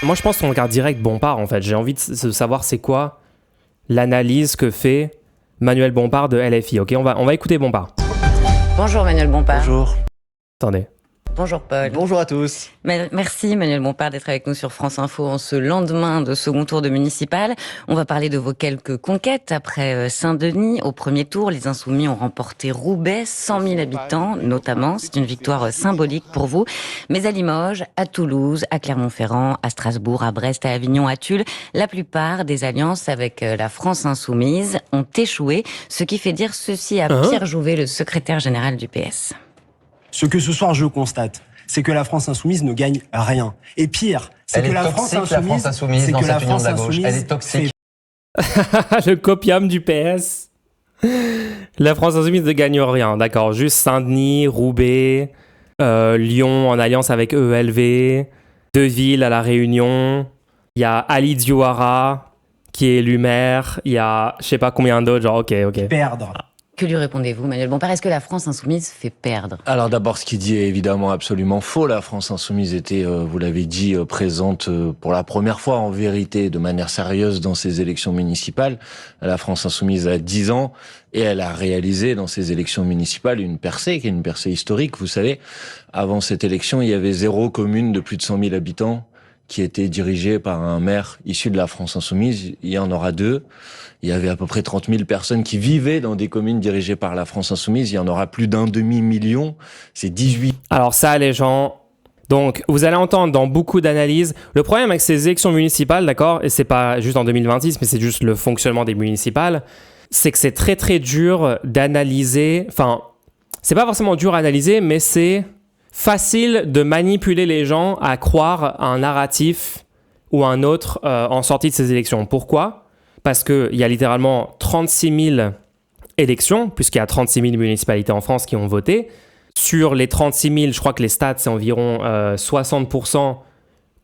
Moi, je pense qu'on regarde direct Bompard, en fait. J'ai envie de savoir c'est quoi l'analyse que fait Manuel Bompard de LFI. Ok, on va écouter Bompard. Bonjour Manuel Bompard. Bonjour. Attendez. Bonjour Paul. Bonjour à tous. Merci Manuel Bompard d'être avec nous sur France Info en ce lendemain de second tour de municipal. On va parler de vos quelques conquêtes après Saint-Denis. Au premier tour, les Insoumis ont remporté Roubaix, 100 000 habitants notamment. C'est une victoire symbolique pour vous. Mais à Limoges, à Toulouse, à Clermont-Ferrand, à Strasbourg, à Brest, à Avignon, à Tulle, la plupart des alliances avec la France Insoumise ont échoué. Ce qui fait dire ceci à Pierre Jouvet, le secrétaire général du PS. Ce que ce soir je constate, c'est que la France Insoumise ne gagne rien. Et pire, c'est que la France Insoumise, c'est que la France Insoumise, elle est toxique. Le copium du PS. La France Insoumise ne gagne rien, d'accord. Juste Saint-Denis, Roubaix, Lyon en alliance avec EELV, Deville à La Réunion. Il y a Ali Diouara qui est élu maire. Il y a je sais pas combien d'autres, genre ok. Perdre. Que lui répondez-vous, Manuel Bompard? Est-ce que la France Insoumise fait perdre? Alors d'abord, ce qu'il dit est évidemment absolument faux. La France Insoumise était, vous l'avez dit, présente pour la première fois en vérité, de manière sérieuse dans ces élections municipales. La France Insoumise a 10 ans et elle a réalisé dans ces élections municipales une percée, qui est une percée historique. Vous savez, avant cette élection, il y avait 0 commune de plus de 100 000 habitants qui était dirigée par un maire issu de la France Insoumise. Il y en aura 2. Il y avait à peu près 30 000 personnes qui vivaient dans des communes dirigées par la France Insoumise. Il y en aura plus d'1 demi-million. C'est 18. Alors ça, les gens... Donc, vous allez entendre dans beaucoup d'analyses... Le problème avec ces élections municipales, d'accord, et c'est pas juste en 2026, mais c'est juste le fonctionnement des municipales, c'est que c'est très très dur d'analyser... Enfin, c'est pas forcément dur à analyser, mais c'est facile de manipuler les gens à croire à un narratif ou un autre en sortie de ces élections. Pourquoi ? Parce qu'il y a littéralement 36 000 élections, puisqu'il y a 36 000 municipalités en France qui ont voté. Sur les 36 000, je crois que les stats, c'est environ 60%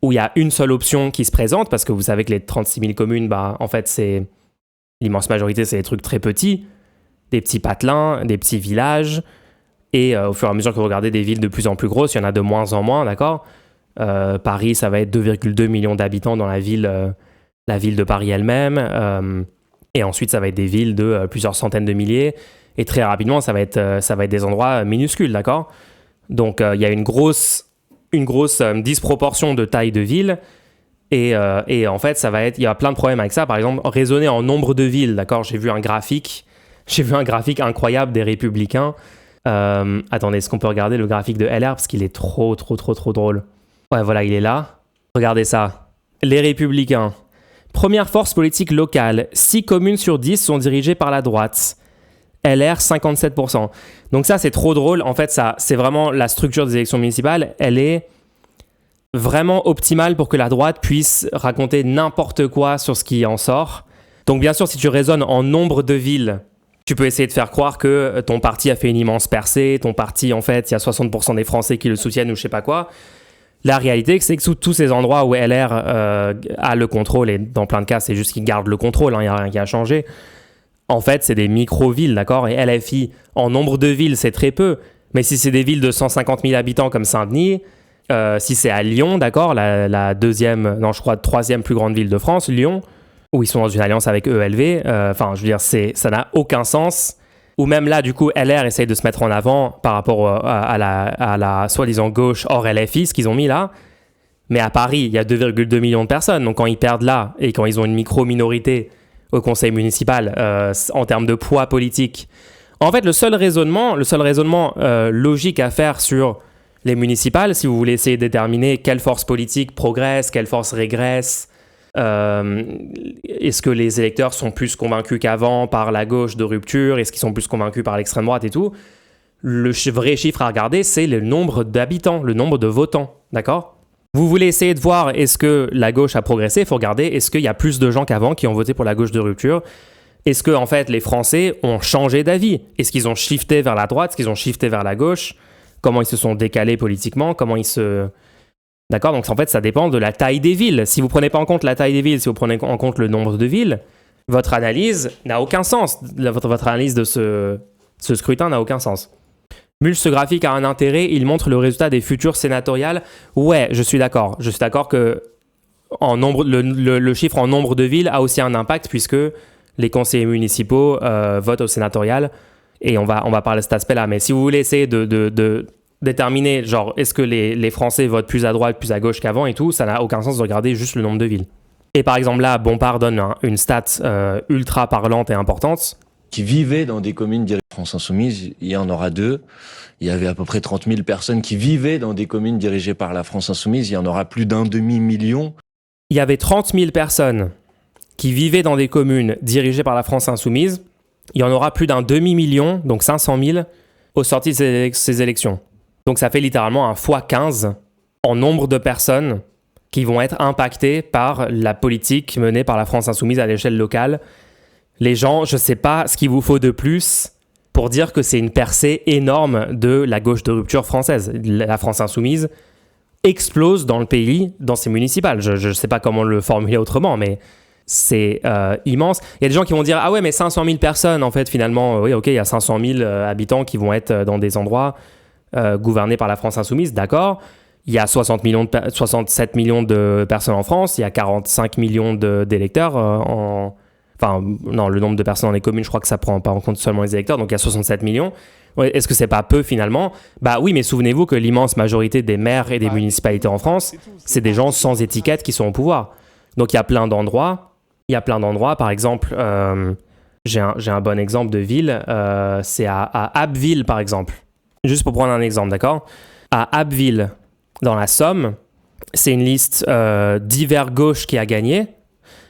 où il y a une seule option qui se présente, parce que vous savez que les 36 000 communes, en fait, c'est l'immense majorité, c'est des trucs très petits, des petits patelins, des petits villages, et au fur et à mesure que vous regardez des villes de plus en plus grosses, il y en a de moins en moins, d'accord ? Paris, ça va être 2,2 millions d'habitants dans la ville de Paris elle-même, et ensuite ça va être des villes de plusieurs centaines de milliers, et très rapidement ça va être des endroits minuscules, d'accord ? Donc il y a une grosse disproportion de taille de ville, et en fait il y a plein de problèmes avec ça. Par exemple, raisonner en nombre de villes, d'accord ? J'ai vu un graphique incroyable des Républicains. Attendez, est-ce qu'on peut regarder le graphique de LR, parce qu'il est trop drôle. Ouais, voilà, il est là. Regardez ça. Les Républicains. Première force politique locale, 6 communes sur 10 sont dirigées par la droite. LR, 57%. Donc ça, c'est trop drôle. En fait, ça, c'est vraiment la structure des élections municipales. Elle est vraiment optimale pour que la droite puisse raconter n'importe quoi sur ce qui en sort. Donc bien sûr, si tu raisonnes en nombre de villes, tu peux essayer de faire croire que ton parti a fait une immense percée. Ton parti, en fait, il y a 60% des Français qui le soutiennent ou je sais pas quoi. La réalité, c'est que sous tous ces endroits où LR a le contrôle, et dans plein de cas, c'est juste qu'ils gardent le contrôle, il n'y a rien qui a changé. En fait, c'est des micro-villes, d'accord ? Et LFI, en nombre de villes, c'est très peu. Mais si c'est des villes de 150 000 habitants comme Saint-Denis, si c'est à Lyon, d'accord, la troisième plus grande ville de France, Lyon, où ils sont dans une alliance avec EELV, je veux dire, ça n'a aucun sens. Ou même là, du coup, LR essaye de se mettre en avant par rapport à la soi-disant gauche hors LFI, ce qu'ils ont mis là. Mais à Paris, il y a 2,2 millions de personnes. Donc quand ils perdent là, et quand ils ont une micro-minorité au conseil municipal, en termes de poids politique, en fait, le seul raisonnement logique à faire sur les municipales, si vous voulez essayer de déterminer quelle force politique progresse, quelle force régresse, est-ce que les électeurs sont plus convaincus qu'avant par la gauche de rupture? Est-ce qu'ils sont plus convaincus par l'extrême droite et tout? Le vrai chiffre à regarder, c'est le nombre d'habitants, le nombre de votants, d'accord? Vous voulez essayer de voir est-ce que la gauche a progressé? Il faut regarder est-ce qu'il y a plus de gens qu'avant qui ont voté pour la gauche de rupture? Est-ce que en fait les Français ont changé d'avis? Est-ce qu'ils ont shifté vers la droite? Est-ce qu'ils ont shifté vers la gauche? Comment ils se sont décalés politiquement? D'accord, donc en fait, ça dépend de la taille des villes. Si vous ne prenez pas en compte la taille des villes, si vous prenez en compte le nombre de villes, votre analyse n'a aucun sens. Votre analyse de ce scrutin n'a aucun sens. Ce graphique a un intérêt, il montre le résultat des futures sénatoriales. Ouais, je suis d'accord. Je suis d'accord que le chiffre en nombre de villes a aussi un impact puisque les conseillers municipaux votent au sénatorial et on va parler de cet aspect-là. Mais si vous voulez essayer de déterminer, genre, est-ce que les Français votent plus à droite, plus à gauche qu'avant et tout, ça n'a aucun sens de regarder juste le nombre de villes. Et par exemple là, Bompard donne une stat ultra parlante et importante. Qui vivaient dans des communes dirigées par la France Insoumise, il y en aura 2. Il y avait à peu près 30 000 personnes qui vivaient dans des communes dirigées par la France Insoumise, il y en aura plus d'1 demi-million. Il y avait 30 000 personnes qui vivaient dans des communes dirigées par la France Insoumise. Il y en aura plus d'1 demi-million, donc 500 000, au sorti de ces élections. Donc ça fait littéralement un x15 en nombre de personnes qui vont être impactées par la politique menée par la France Insoumise à l'échelle locale. Les gens, je ne sais pas ce qu'il vous faut de plus pour dire que c'est une percée énorme de la gauche de rupture française. La France Insoumise explose dans le pays, dans ses municipales. Je ne sais pas comment le formuler autrement, mais c'est immense. Il y a des gens qui vont dire « Ah ouais, mais 500 000 personnes, en fait, finalement, oui, ok, il y a 500 000 habitants qui vont être dans des endroits gouvernés par la France Insoumise, d'accord. Il y a 67 millions de personnes en France, il y a 45 millions d'électeurs Enfin, non, le nombre de personnes dans les communes, je crois que ça prend pas en compte seulement les électeurs, donc il y a 67 millions. Ouais, est-ce que c'est pas peu finalement ? Bah oui, mais souvenez-vous que l'immense majorité des maires et des municipalités en France, c'est des gens sans étiquette qui sont au pouvoir. Donc il y a plein d'endroits, par exemple, j'ai un bon exemple de ville, c'est à Abbeville par exemple. Juste pour prendre un exemple, d'accord ? À Abbeville, dans la Somme, c'est une liste d'hiver gauche qui a gagné.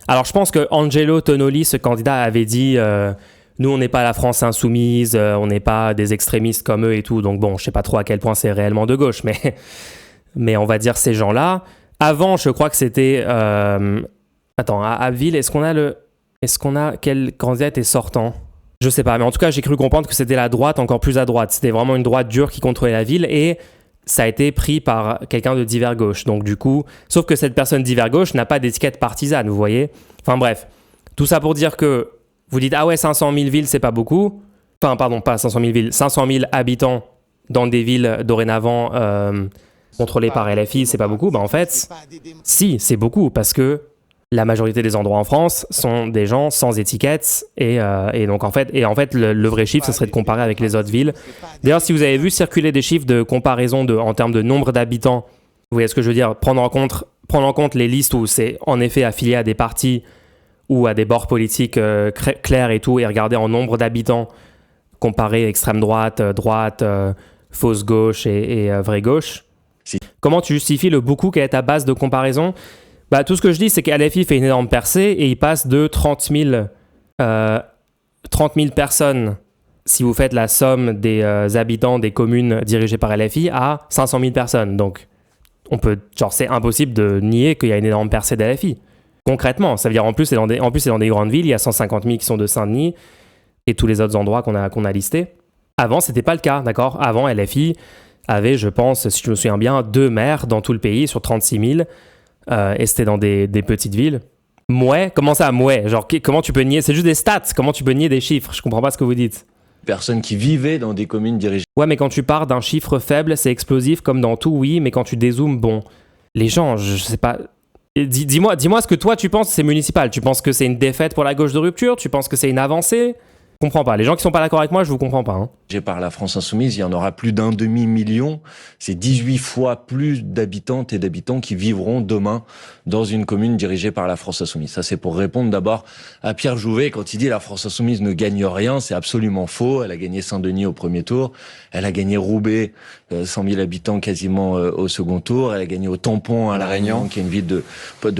Alors, je pense que Angelo Tonoli, ce candidat, avait dit nous, on n'est pas la France insoumise, on n'est pas des extrémistes comme eux et tout. Donc, bon, je ne sais pas trop à quel point c'est réellement de gauche, mais on va dire ces gens-là. Avant, je crois que c'était... Attends, à Abbeville, est-ce qu'on a quel candidat était sortant ? Je ne sais pas, mais en tout cas, j'ai cru comprendre que c'était la droite encore plus à droite. C'était vraiment une droite dure qui contrôlait la ville et... ça a été pris par quelqu'un de divers gauche. Donc du coup, sauf que cette personne divers gauche n'a pas d'étiquette partisane, vous voyez. Enfin bref, tout ça pour dire que vous dites « Ah ouais, 500 000 villes, c'est pas beaucoup. » Enfin, pardon, pas 500 000 villes. 500 000 habitants dans des villes dorénavant contrôlées par LFI, c'est pas beaucoup. Bah en fait, si, c'est beaucoup parce que la majorité des endroits en France sont des gens sans étiquette et donc en fait le vrai chiffre ce serait de comparer avec les autres villes. D'ailleurs, si vous avez vu circuler des chiffres de comparaison en termes de nombre d'habitants, vous voyez ce que je veux dire, prendre en compte les listes où c'est en effet affilié à des partis ou à des bords politiques clairs et tout, et regarder en nombre d'habitants, comparer extrême droite, fausse gauche et vraie gauche. Comment tu justifies le beaucoup qui est ta base de comparaison ? Bah, tout ce que je dis, c'est qu'LFI fait une énorme percée et il passe de 30 000 personnes, si vous faites la somme des habitants des communes dirigées par LFI, à 500 000 personnes. Donc, c'est impossible de nier qu'il y a une énorme percée d'LFI. Concrètement, ça veut dire en plus, c'est dans des grandes villes, il y a 150 000 qui sont de Saint-Denis et tous les autres endroits qu'on a listés. Avant, c'était pas le cas, d'accord ? Avant, LFI avait, je pense, si je me souviens bien, 2 maires dans tout le pays sur 36 000. Et c'était dans des petites villes. Mouais, comment ça, mouais ? Genre, comment tu peux nier ? C'est juste des stats, comment tu peux nier des chiffres ? Je comprends pas ce que vous dites. Personnes qui vivaient dans des communes dirigées. Ouais, mais quand tu pars d'un chiffre faible, c'est explosif comme dans tout, oui, mais quand tu dézoomes, bon. Les gens, je sais pas... Dis-moi ce que toi tu penses, c'est municipal. Tu penses que c'est une défaite pour la gauche de rupture ? Tu penses que c'est une avancée ? Je comprends pas. Les gens qui sont pas d'accord avec moi, je vous comprends pas. Hein. Par la France Insoumise, il y en aura plus d'1 demi-million. C'est 18 fois plus d'habitantes et d'habitants qui vivront demain dans une commune dirigée par la France Insoumise. Ça, c'est pour répondre d'abord à Pierre Jouvet quand il dit la France Insoumise ne gagne rien. C'est absolument faux. Elle a gagné Saint-Denis au premier tour. Elle a gagné Roubaix, 100 000 habitants quasiment au second tour. Elle a gagné au Tampon à La Réunion, qui est une ville de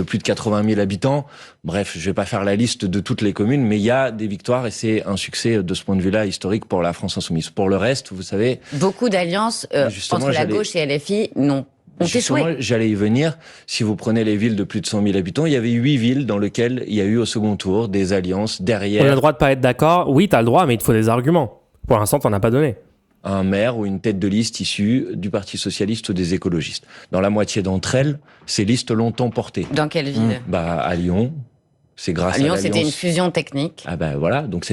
plus de 80 000 habitants. Bref, je vais pas faire la liste de toutes les communes, mais il y a des victoires et c'est un succès de ce point de vue-là historique pour la France Insoumise. Pour le reste, vous savez... Beaucoup d'alliances entre la gauche et LFI ont échoué. J'allais y venir. Si vous prenez les villes de plus de 100 000 habitants, il y avait 8 villes dans lesquelles il y a eu au second tour des alliances derrière... On a le droit de pas être d'accord. Oui, t'as le droit, mais il te faut des arguments. Pour l'instant, t'en as pas donné. Un maire ou une tête de liste issue du Parti Socialiste ou des écologistes. Dans la moitié d'entre elles, ces listes l'ont emporté. Dans quelle ville ? À Lyon. C'est grâce à l'alliance. C'était une fusion technique. Ah ben voilà, donc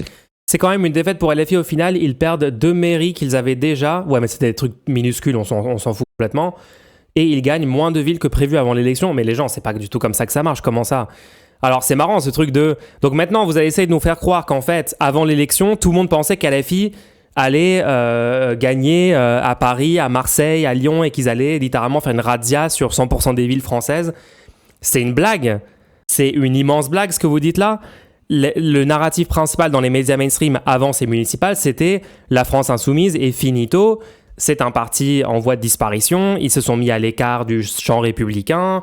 c'est quand même une défaite pour LFI au final. Ils perdent 2 mairies qu'ils avaient déjà. Ouais, mais c'était des trucs minuscules, on s'en fout complètement. et ils gagnent moins de villes que prévu avant l'élection. Mais les gens, c'est pas du tout comme ça que ça marche. Comment ça ? Alors c'est marrant ce truc de... Donc maintenant, vous allez essayer de nous faire croire qu'en fait, avant l'élection, tout le monde pensait qu'LFI allait gagner à Paris, à Marseille, à Lyon, et qu'ils allaient littéralement faire une razzia sur 100% des villes françaises. C'est une blague. C'est une immense blague ce que vous dites là. Le narratif principal dans les médias mainstream avant ces municipales, c'était la France insoumise et finito. C'est un parti en voie de disparition. Ils se sont mis à l'écart du champ républicain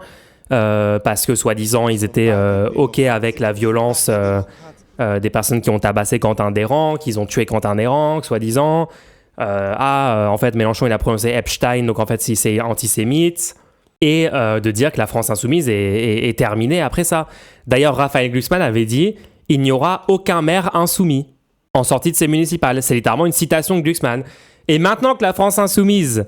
parce que, soi-disant, ils étaient OK avec la violence des personnes qui ont tabassé Quentin Desrangs, qu'ils ont tué Quentin Desrangs, soi-disant. En fait, Mélenchon, il a prononcé Epstein, donc en fait, c'est antisémite. Et de dire que la France insoumise est terminée après ça. D'ailleurs, Raphaël Glucksmann avait dit « Il n'y aura aucun maire insoumis en sortie de ces municipales ». C'est littéralement une citation de Glucksmann. Et maintenant que la France insoumise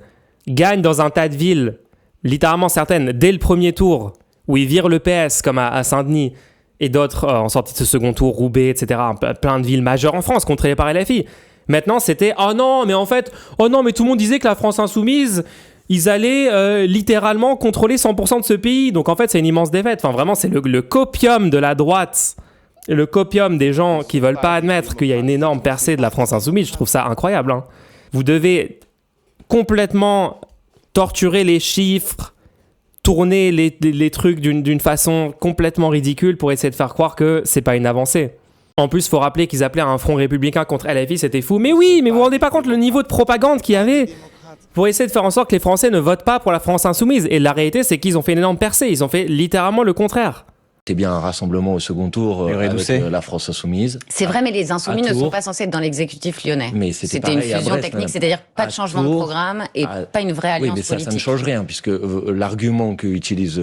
gagne dans un tas de villes, littéralement certaines, dès le premier tour, où ils virent le PS, comme à Saint-Denis, et d'autres en sortie de ce second tour, Roubaix, etc., plein de villes majeures en France contrôlées par LFI. Maintenant, c'était « Oh non, mais tout le monde disait que la France insoumise... » Ils allaient littéralement contrôler 100% de ce pays. Donc en fait, c'est une immense défaite. Enfin, vraiment, c'est le copium de la droite, le copium des gens qui veulent pas admettre qu'il y a une énorme percée de la France insoumise. Je trouve ça incroyable. Hein. Vous devez complètement torturer les chiffres, tourner les trucs d'une façon complètement ridicule pour essayer de faire croire que c'est pas une avancée. En plus, il faut rappeler qu'ils appelaient un front républicain contre LFI, c'était fou. Mais oui, mais vous vous rendez pas compte le niveau de propagande qu'il y avait pour essayer de faire en sorte que les Français ne votent pas pour la France insoumise. Et la réalité, c'est qu'ils ont fait une énorme percée. Ils ont fait littéralement le contraire. C'était bien un rassemblement au second tour avec la France insoumise. C'est vrai, mais les insoumis ne sont pas censés être dans l'exécutif lyonnais. Mais c'était une fusion technique, c'est-à-dire pas de changement de programme et pas une vraie alliance politique. Oui, mais ça ne change rien, puisque l'argument qu'utilise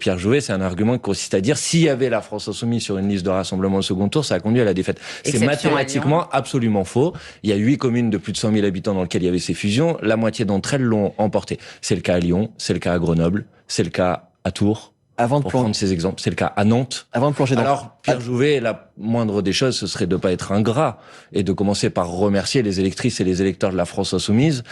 Pierre Jouët, c'est un argument qui consiste à dire s'il y avait la France insoumise sur une liste de rassemblement au second tour, ça a conduit à la défaite. C'est mathématiquement absolument faux. Il y a 8 communes de plus de 100 000 habitants dans lesquelles il y avait ces fusions. La moitié d'entre elles l'ont emporté. C'est le cas à Lyon, c'est le cas à Grenoble, c'est le cas à Tours. Pour prendre ces exemples, c'est le cas à Nantes. Avant de plonger dans... Alors, Pierre Jouët, la moindre des choses, ce serait de pas être ingrat et de commencer par remercier les électrices et les électeurs de la France insoumise.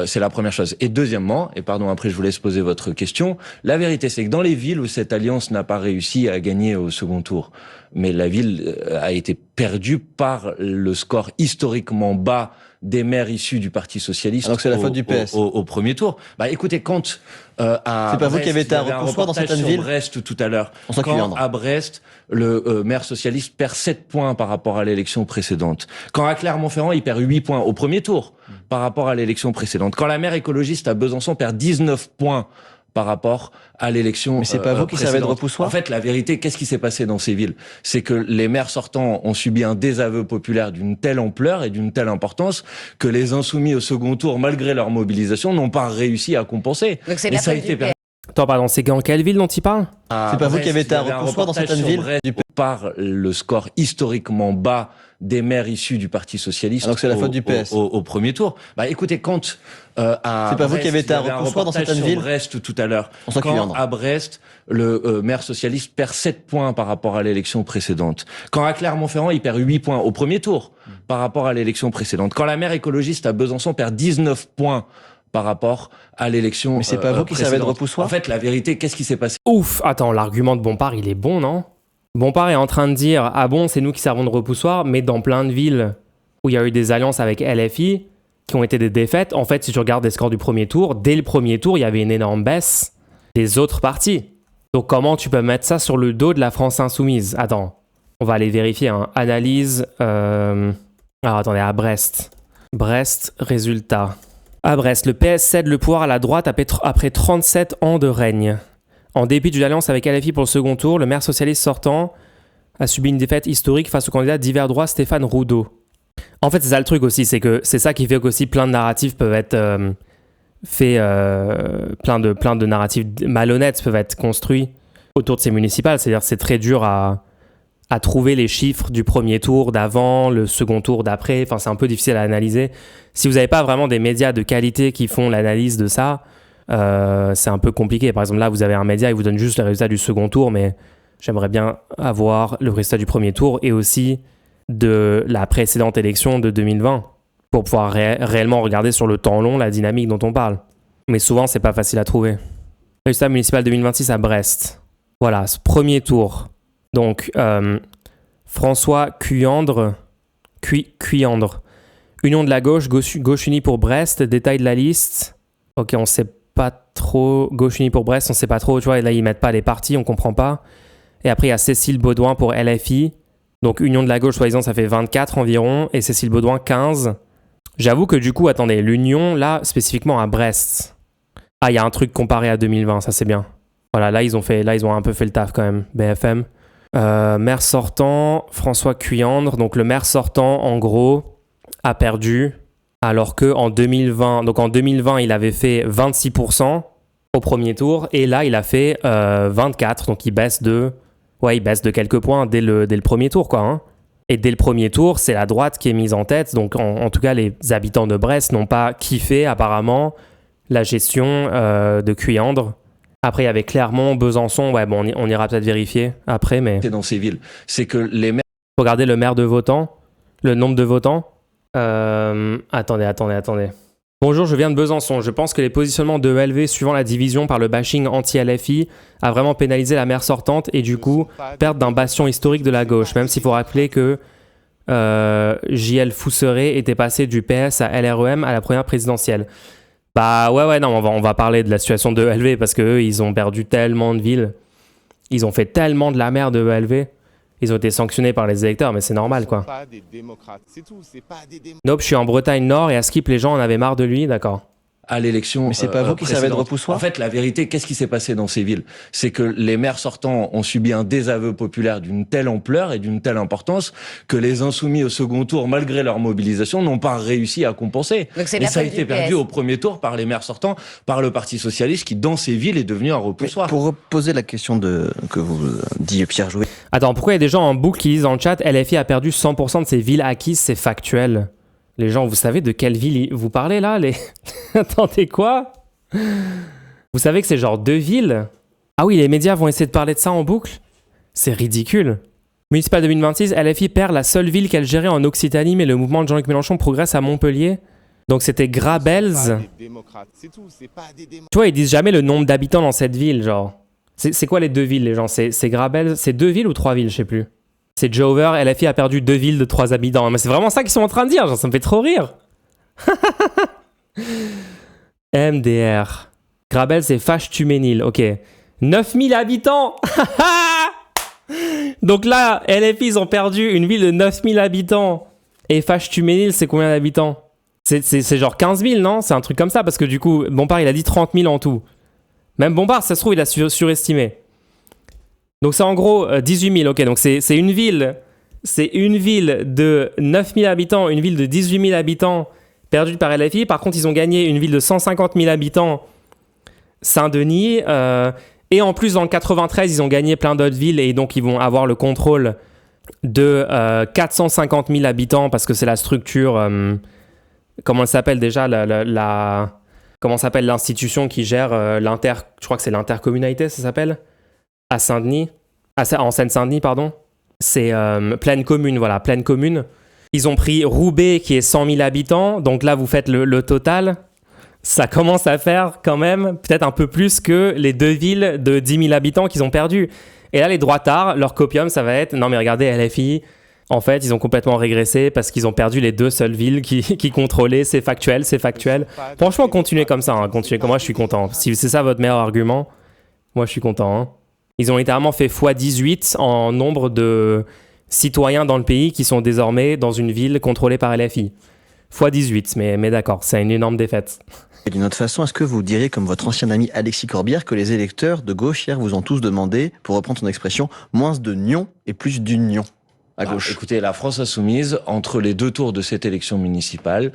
C'est la première chose. Et deuxièmement, et pardon, après je vous laisse poser votre question, la vérité c'est que dans les villes où cette alliance n'a pas réussi à gagner au second tour, mais la ville a été perdue par le score historiquement bas des maires issus du Parti socialiste. Donc c'est la faute du PS. Au premier tour. Bah écoutez, quand c'est pas Brest, vous qui avez été à repoussoir dans certaines villes. Brest tout à l'heure. Quand à Brest, le maire socialiste perd 7 points par rapport à l'élection précédente. Quand à Clermont-Ferrand, il perd 8 points au premier tour par rapport à l'élection précédente. Quand la maire écologiste à Besançon perd 19 points par rapport à l'élection Mais c'est pas vous qui servez de repoussoir. En fait, la vérité, qu'est-ce qui s'est passé dans ces villes ? C'est que les maires sortants ont subi un désaveu populaire d'une telle ampleur et d'une telle importance que les insoumis au second tour, malgré leur mobilisation, n'ont pas réussi à compenser. Donc c'est la faute du PS. Attends, pardon, c'est dans quelle ville dont il parle ? C'est pas vous qui avez été à repoussoir dans certaines villes. Par le score historiquement bas des maires issus du Parti socialiste. Donc c'est la faute du PS. Au premier tour. Bah écoutez, quand c'est pas vous qui avez été à repoussoir dans certaines villes. Brest tout à l'heure. Quand à Brest, le maire socialiste perd 7 points par rapport à l'élection précédente. Quand à Clermont-Ferrand, il perd 8 points au premier tour par rapport à l'élection précédente. Quand la maire écologiste à Besançon perd 19 points par rapport à l'élection Mais c'est pas vous qui servez de repoussoir. En fait, la vérité, qu'est-ce qui s'est passé ? Ouf, attends, l'argument de Bompard, il est bon, non ? Bompard est en train de dire « Ah bon, c'est nous qui servons de repoussoir », mais dans plein de villes où il y a eu des alliances avec LFI qui ont été des défaites, en fait, si tu regardes les scores du premier tour, dès le premier tour, il y avait une énorme baisse des autres partis. Donc comment tu peux mettre ça sur le dos de la France insoumise ? Attends, on va aller vérifier. Hein. Analyse... Alors attendez, à Brest. Brest, résultat. À Brest, le PS cède le pouvoir à la droite après 37 ans de règne. En dépit d'une alliance avec LFI pour le second tour, le maire socialiste sortant a subi une défaite historique face au candidat d'hiver droit Stéphane Roudot. En fait, c'est ça le truc aussi, c'est que c'est ça qui fait qu'aussi plein de narratifs peuvent être faits, plein de narratifs malhonnêtes peuvent être construits autour de ces municipales. C'est-à-dire que c'est très dur à trouver les chiffres du premier tour d'avant, le second tour d'après. Enfin, c'est un peu difficile à analyser. Si vous n'avez pas vraiment des médias de qualité qui font l'analyse de ça, c'est un peu compliqué. Par exemple, là, vous avez un média, il vous donne juste les résultats du second tour, mais j'aimerais bien avoir le résultat du premier tour et aussi de la précédente élection de 2020 pour pouvoir réellement regarder sur le temps long la dynamique dont on parle. Mais souvent, c'est pas facile à trouver. Résultat municipal 2026 à Brest. Voilà, ce premier tour. Donc, François Cuyandre. Cuyandre. Union de la gauche, gauche unie pour Brest. Détail de la liste. Ok, on sait pas trop. Gauche unie pour Brest, on sait pas trop. Tu vois, là, ils mettent pas les partis, on comprend pas. Et après, il y a Cécile Baudouin pour LFI. Donc, Union de la gauche, soi-disant, ça fait 24 environ. Et Cécile Baudouin, 15. J'avoue que du coup, attendez, l'Union, là, spécifiquement à Brest. Ah, il y a un truc comparé à 2020, ça c'est bien. Voilà, là, ils ont un peu fait le taf quand même, BFM. Maire sortant, François Cuyandre. Donc, le maire sortant, en gros, a perdu. Alors qu'en 2020, donc en 2020, il avait fait 26% au premier tour. Et là, il a fait 24%. Donc, il baisse de quelques points dès le premier tour, quoi. Hein. Et dès le premier tour, c'est la droite qui est mise en tête. Donc, en tout cas, les habitants de Brest n'ont pas kiffé, apparemment, la gestion de Cuyandre. Après, il y avait Clermont, Besançon. Ouais, bon, on ira peut-être vérifier après, mais... Dans ces villes, c'est que les maires... Regardez le maire de votants, le nombre de votants. Attendez. Bonjour, je viens de Besançon. Je pense que les positionnements de ELV suivant la division par le bashing anti-LFI a vraiment pénalisé la maire sortante et du coup, perte d'un bastion historique de la gauche. Même s'il faut rappeler que J.L. Fousseret était passé du PS à LREM à la première présidentielle. Bah ouais, non, on va parler de la situation de ELV parce qu'eux, ils ont perdu tellement de villes. Ils ont fait tellement de la merde de ELV. Ils ont été sanctionnés par les électeurs, mais c'est normal, quoi. Nope, je suis en Bretagne Nord et à Skip, les gens en avaient marre de lui, d'accord. À l'élection. Mais c'est pas vous qui servez de repoussoir ? En fait, la vérité, qu'est-ce qui s'est passé dans ces villes ? C'est que les maires sortants ont subi un désaveu populaire d'une telle ampleur et d'une telle importance que les insoumis au second tour, malgré leur mobilisation, n'ont pas réussi à compenser. Donc c'est et ça a été perdu au premier tour par les maires sortants, par le Parti socialiste qui, dans ces villes, est devenu un repoussoir. Pour reposer la question que vous dit Pierre Jouët. Attends, pourquoi il y a des gens en boucle qui disent dans le chat LFI a perdu 100% de ses villes acquises, c'est factuel. Les gens, vous savez de quelle ville vous parlez là Attendez, quoi ? Vous savez que c'est genre 2 villes ? Ah oui, les médias vont essayer de parler de ça en boucle ? C'est ridicule. Municipal 2026, LFI perd la seule ville qu'elle gérait en Occitanie, mais le mouvement de Jean-Luc Mélenchon progresse à Montpellier. Donc c'était Grabels. Tu vois, ils disent jamais le nombre d'habitants dans cette ville, genre. C'est quoi les 2 villes, les gens ? C'est Grabels, c'est 2 villes ou 3 villes, je sais plus. C'est Jover, LFI a perdu 2 villes de 3 habitants. Mais c'est vraiment ça qu'ils sont en train de dire, genre, ça me fait trop rire. MDR. Grabel, c'est Fâche-Tuménil, ok. 9000 habitants. Donc là, LFI, ils ont perdu une ville de 9000 habitants. Et Fâche-Tuménil, c'est combien d'habitants ? C'est genre 15 000, non ? C'est un truc comme ça, parce que du coup, Bompard, il a dit 30 000 en tout. Même Bompard, ça se trouve, il a surestimé. Donc c'est en gros 18 000, ok, donc c'est une ville de 9 000 habitants, une ville de 18 000 habitants perdue par LFI. Par contre, ils ont gagné une ville de 150 000 habitants, Saint-Denis, et en plus dans le 93, ils ont gagné plein d'autres villes et donc ils vont avoir le contrôle de 450 000 habitants parce que c'est la structure, comment elle s'appelle déjà, comment s'appelle l'institution qui gère je crois que c'est l'intercommunalité, ça s'appelle ? À Saint-Denis, en Seine-Saint-Denis, pardon. C'est pleine commune, voilà, pleine commune. Ils ont pris Roubaix, qui est 100 000 habitants. Donc là, vous faites le total. Ça commence à faire quand même peut-être un peu plus que les 2 villes de 10 000 habitants qu'ils ont perdues. Et là, les droitards, leur copium, ça va être... Non, mais regardez, LFI, en fait, ils ont complètement régressé parce qu'ils ont perdu les 2 seules villes qui contrôlaient. C'est factuel. Franchement, continuez comme ça. Hein, continuez comme moi, je suis content. Si c'est ça votre meilleur argument, moi, je suis content. Hein. Ils ont littéralement fait x18 en nombre de citoyens dans le pays qui sont désormais dans une ville contrôlée par LFI. x18, mais d'accord, c'est une énorme défaite. Et d'une autre façon, est-ce que vous diriez, comme votre ancien ami Alexis Corbière, que les électeurs de gauche hier vous ont tous demandé, pour reprendre ton expression, moins de nion et plus d'union à gauche ? Écoutez, la France insoumise, entre les 2 tours de cette élection municipale,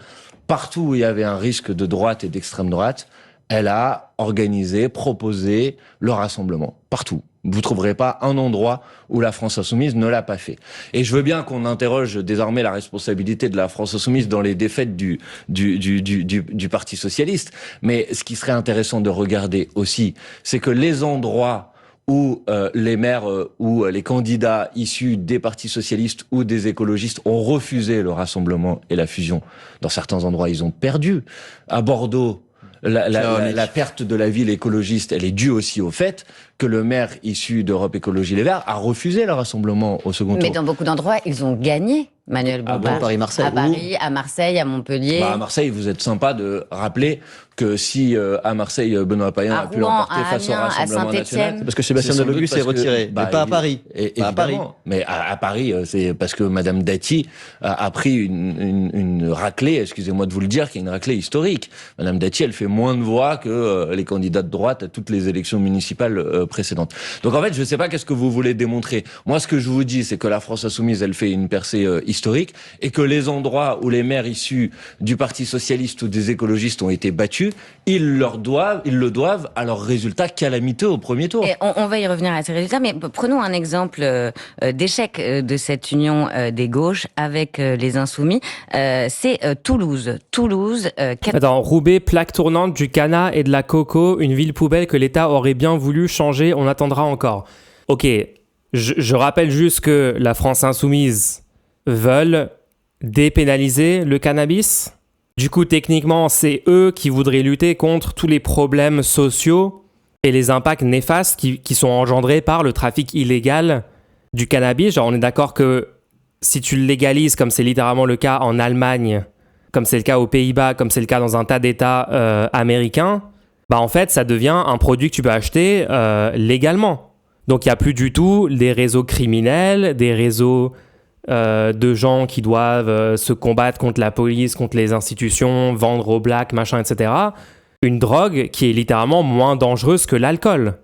partout où il y avait un risque de droite et d'extrême droite, elle a organisé, proposé le rassemblement. Partout. Vous trouverez pas un endroit où la France insoumise ne l'a pas fait. Et je veux bien qu'on interroge désormais la responsabilité de la France insoumise dans les défaites du Parti socialiste. Mais ce qui serait intéressant de regarder aussi, c'est que les endroits où les maires ou les candidats issus des partis socialistes ou des écologistes ont refusé le rassemblement et la fusion, dans certains endroits, ils ont perdu. À Bordeaux, la perte de la ville écologiste, elle est due aussi au fait que le maire issu d'Europe Écologie Les Verts a refusé le rassemblement au second tour. Mais dans beaucoup d'endroits, ils ont gagné, Manuel Bompard. Paris-Marseille. À Paris, à Marseille, à Montpellier. À Marseille, vous êtes sympa de rappeler que si à Marseille, Benoît Payan a pu l'emporter face au Rassemblement National... Parce que Sébastien Delogu s'est retiré, mais pas à Paris. Pas à Paris. Mais à Paris, c'est parce que Madame Dati a pris une raclée, excusez-moi de vous le dire, qui est une raclée historique. Madame Dati, elle fait moins de voix que les candidats de droite à toutes les élections municipales précédentes. Donc en fait, je ne sais pas qu'est-ce que vous voulez démontrer. Moi, ce que je vous dis, c'est que la France Insoumise, elle fait une percée historique et que les endroits où les maires issus du Parti Socialiste ou des écologistes ont été battus, ils le doivent à leurs résultats calamiteux au premier tour. Et on va y revenir à ces résultats, mais prenons un exemple d'échec de cette union des gauches avec les Insoumis. C'est Toulouse. Attends, Roubaix, plaque tournante du Cana et de la Coco, une ville poubelle que l'État aurait bien voulu changer, on attendra encore. Ok, je rappelle juste que la France Insoumise veulent dépénaliser le cannabis. Du coup, techniquement, c'est eux qui voudraient lutter contre tous les problèmes sociaux et les impacts néfastes qui sont engendrés par le trafic illégal du cannabis. Genre, on est d'accord que si tu le légalises, comme c'est littéralement le cas en Allemagne, comme c'est le cas aux Pays-Bas, comme c'est le cas dans un tas d'États américains, bah en fait, ça devient un produit que tu peux acheter légalement. Donc, il n'y a plus du tout des réseaux criminels, des réseaux de gens qui doivent se combattre contre la police, contre les institutions, vendre au black, machin, etc. Une drogue qui est littéralement moins dangereuse que l'alcool.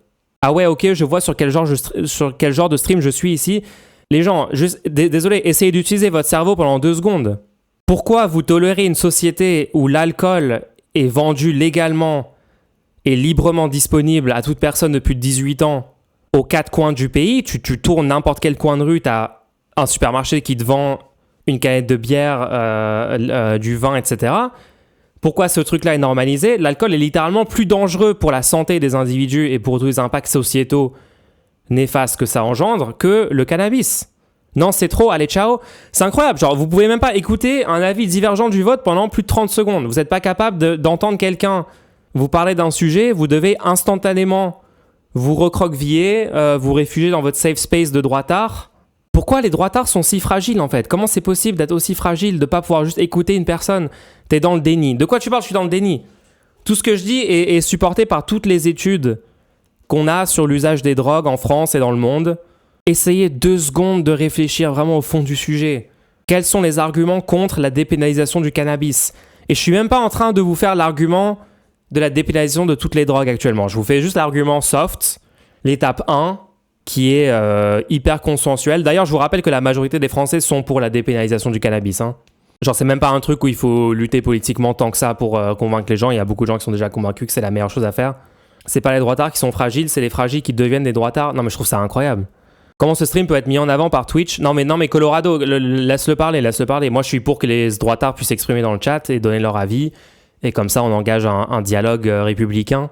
Ah ouais, ok, je vois sur quel genre de stream je suis ici. Les gens, désolé, essayez d'utiliser votre cerveau pendant 2 secondes. Pourquoi vous tolérez une société où l'alcool est vendu légalement et librement disponible à toute personne depuis 18 ans aux 4 coins du pays? Tu tournes n'importe quel coin de rue, t'as un supermarché qui te vend une canette de bière, du vin, etc. Pourquoi ce truc-là est normalisé? L'alcool est littéralement plus dangereux pour la santé des individus et pour tous les impacts sociétaux néfastes que ça engendre que le cannabis. Non, c'est trop, allez, ciao. C'est incroyable, genre vous pouvez même pas écouter un avis divergent du vote pendant plus de 30 secondes. Vous n'êtes pas capable d'entendre quelqu'un vous parler d'un sujet, vous devez instantanément vous recroqueviller, vous réfugier dans votre safe space de droitard. Pourquoi les droitards sont si fragiles en fait? Comment c'est possible d'être aussi fragile, de pas pouvoir juste écouter une personne? T'es dans le déni. De quoi tu parles? Je suis dans le déni. Tout ce que je dis est supporté par toutes les études qu'on a sur l'usage des drogues en France et dans le monde. Essayez 2 secondes de réfléchir vraiment au fond du sujet. Quels sont les arguments contre la dépénalisation du cannabis? Et je suis même pas en train de vous faire l'argument de la dépénalisation de toutes les drogues actuellement. Je vous fais juste l'argument soft, l'étape 1, qui est hyper consensuel. D'ailleurs, je vous rappelle que la majorité des Français sont pour la dépénalisation du cannabis. Hein. Genre, c'est même pas un truc où il faut lutter politiquement tant que ça pour convaincre les gens. Il y a beaucoup de gens qui sont déjà convaincus que c'est la meilleure chose à faire. C'est pas les droitards qui sont fragiles, c'est les fragiles qui deviennent des droitards. Non, mais je trouve ça incroyable. Comment ce stream peut être mis en avant par Twitch? Non, mais Colorado, laisse-le parler. Moi, je suis pour que les droitards puissent s'exprimer dans le chat et donner leur avis. Et comme ça, on engage un dialogue républicain.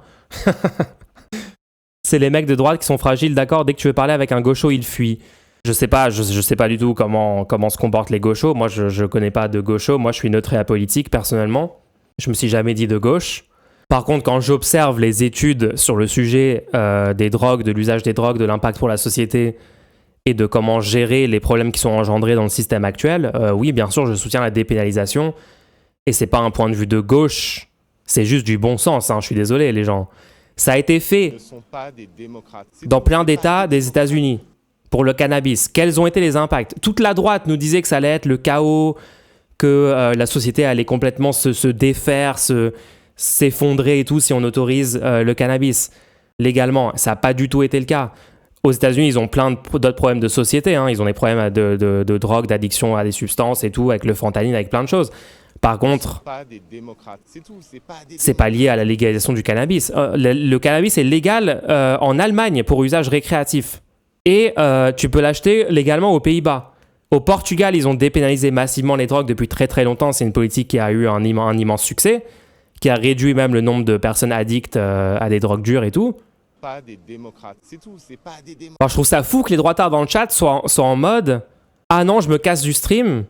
C'est les mecs de droite qui sont fragiles, d'accord? Dès que tu veux parler avec un gaucho, il fuit. Je sais pas du tout comment se comportent les gauchos. Moi, je connais pas de gauchos. Moi, je suis neutre et apolitique, personnellement. Je me suis jamais dit de gauche. Par contre, quand j'observe les études sur le sujet des drogues, de l'usage des drogues, de l'impact pour la société et de comment gérer les problèmes qui sont engendrés dans le système actuel, oui, bien sûr, je soutiens la dépénalisation. Et c'est pas un point de vue de gauche. C'est juste du bon sens, hein. Je suis désolé, les gens. Ça a été fait dans plein d'États des États-Unis pour le cannabis. Quels ont été les impacts? Toute la droite nous disait que ça allait être le chaos, que la société allait complètement se défaire, s'effondrer et tout si on autorise le cannabis légalement. Ça n'a pas du tout été le cas. Aux États-Unis, ils ont plein d'autres problèmes de société. Hein. Ils ont des problèmes de drogue, d'addiction à des substances et tout, avec le fentanyl, avec plein de choses. Par contre, c'est pas lié à la légalisation du cannabis. Le cannabis est légal en Allemagne pour usage récréatif. Et tu peux l'acheter légalement aux Pays-Bas. Au Portugal, ils ont dépénalisé massivement les drogues depuis très très longtemps. C'est une politique qui a eu un immense succès, qui a réduit même le nombre de personnes addictes à des drogues dures et tout. Alors, je trouve ça fou que les droitards dans le chat soient en mode « Ah non, je me casse du stream ».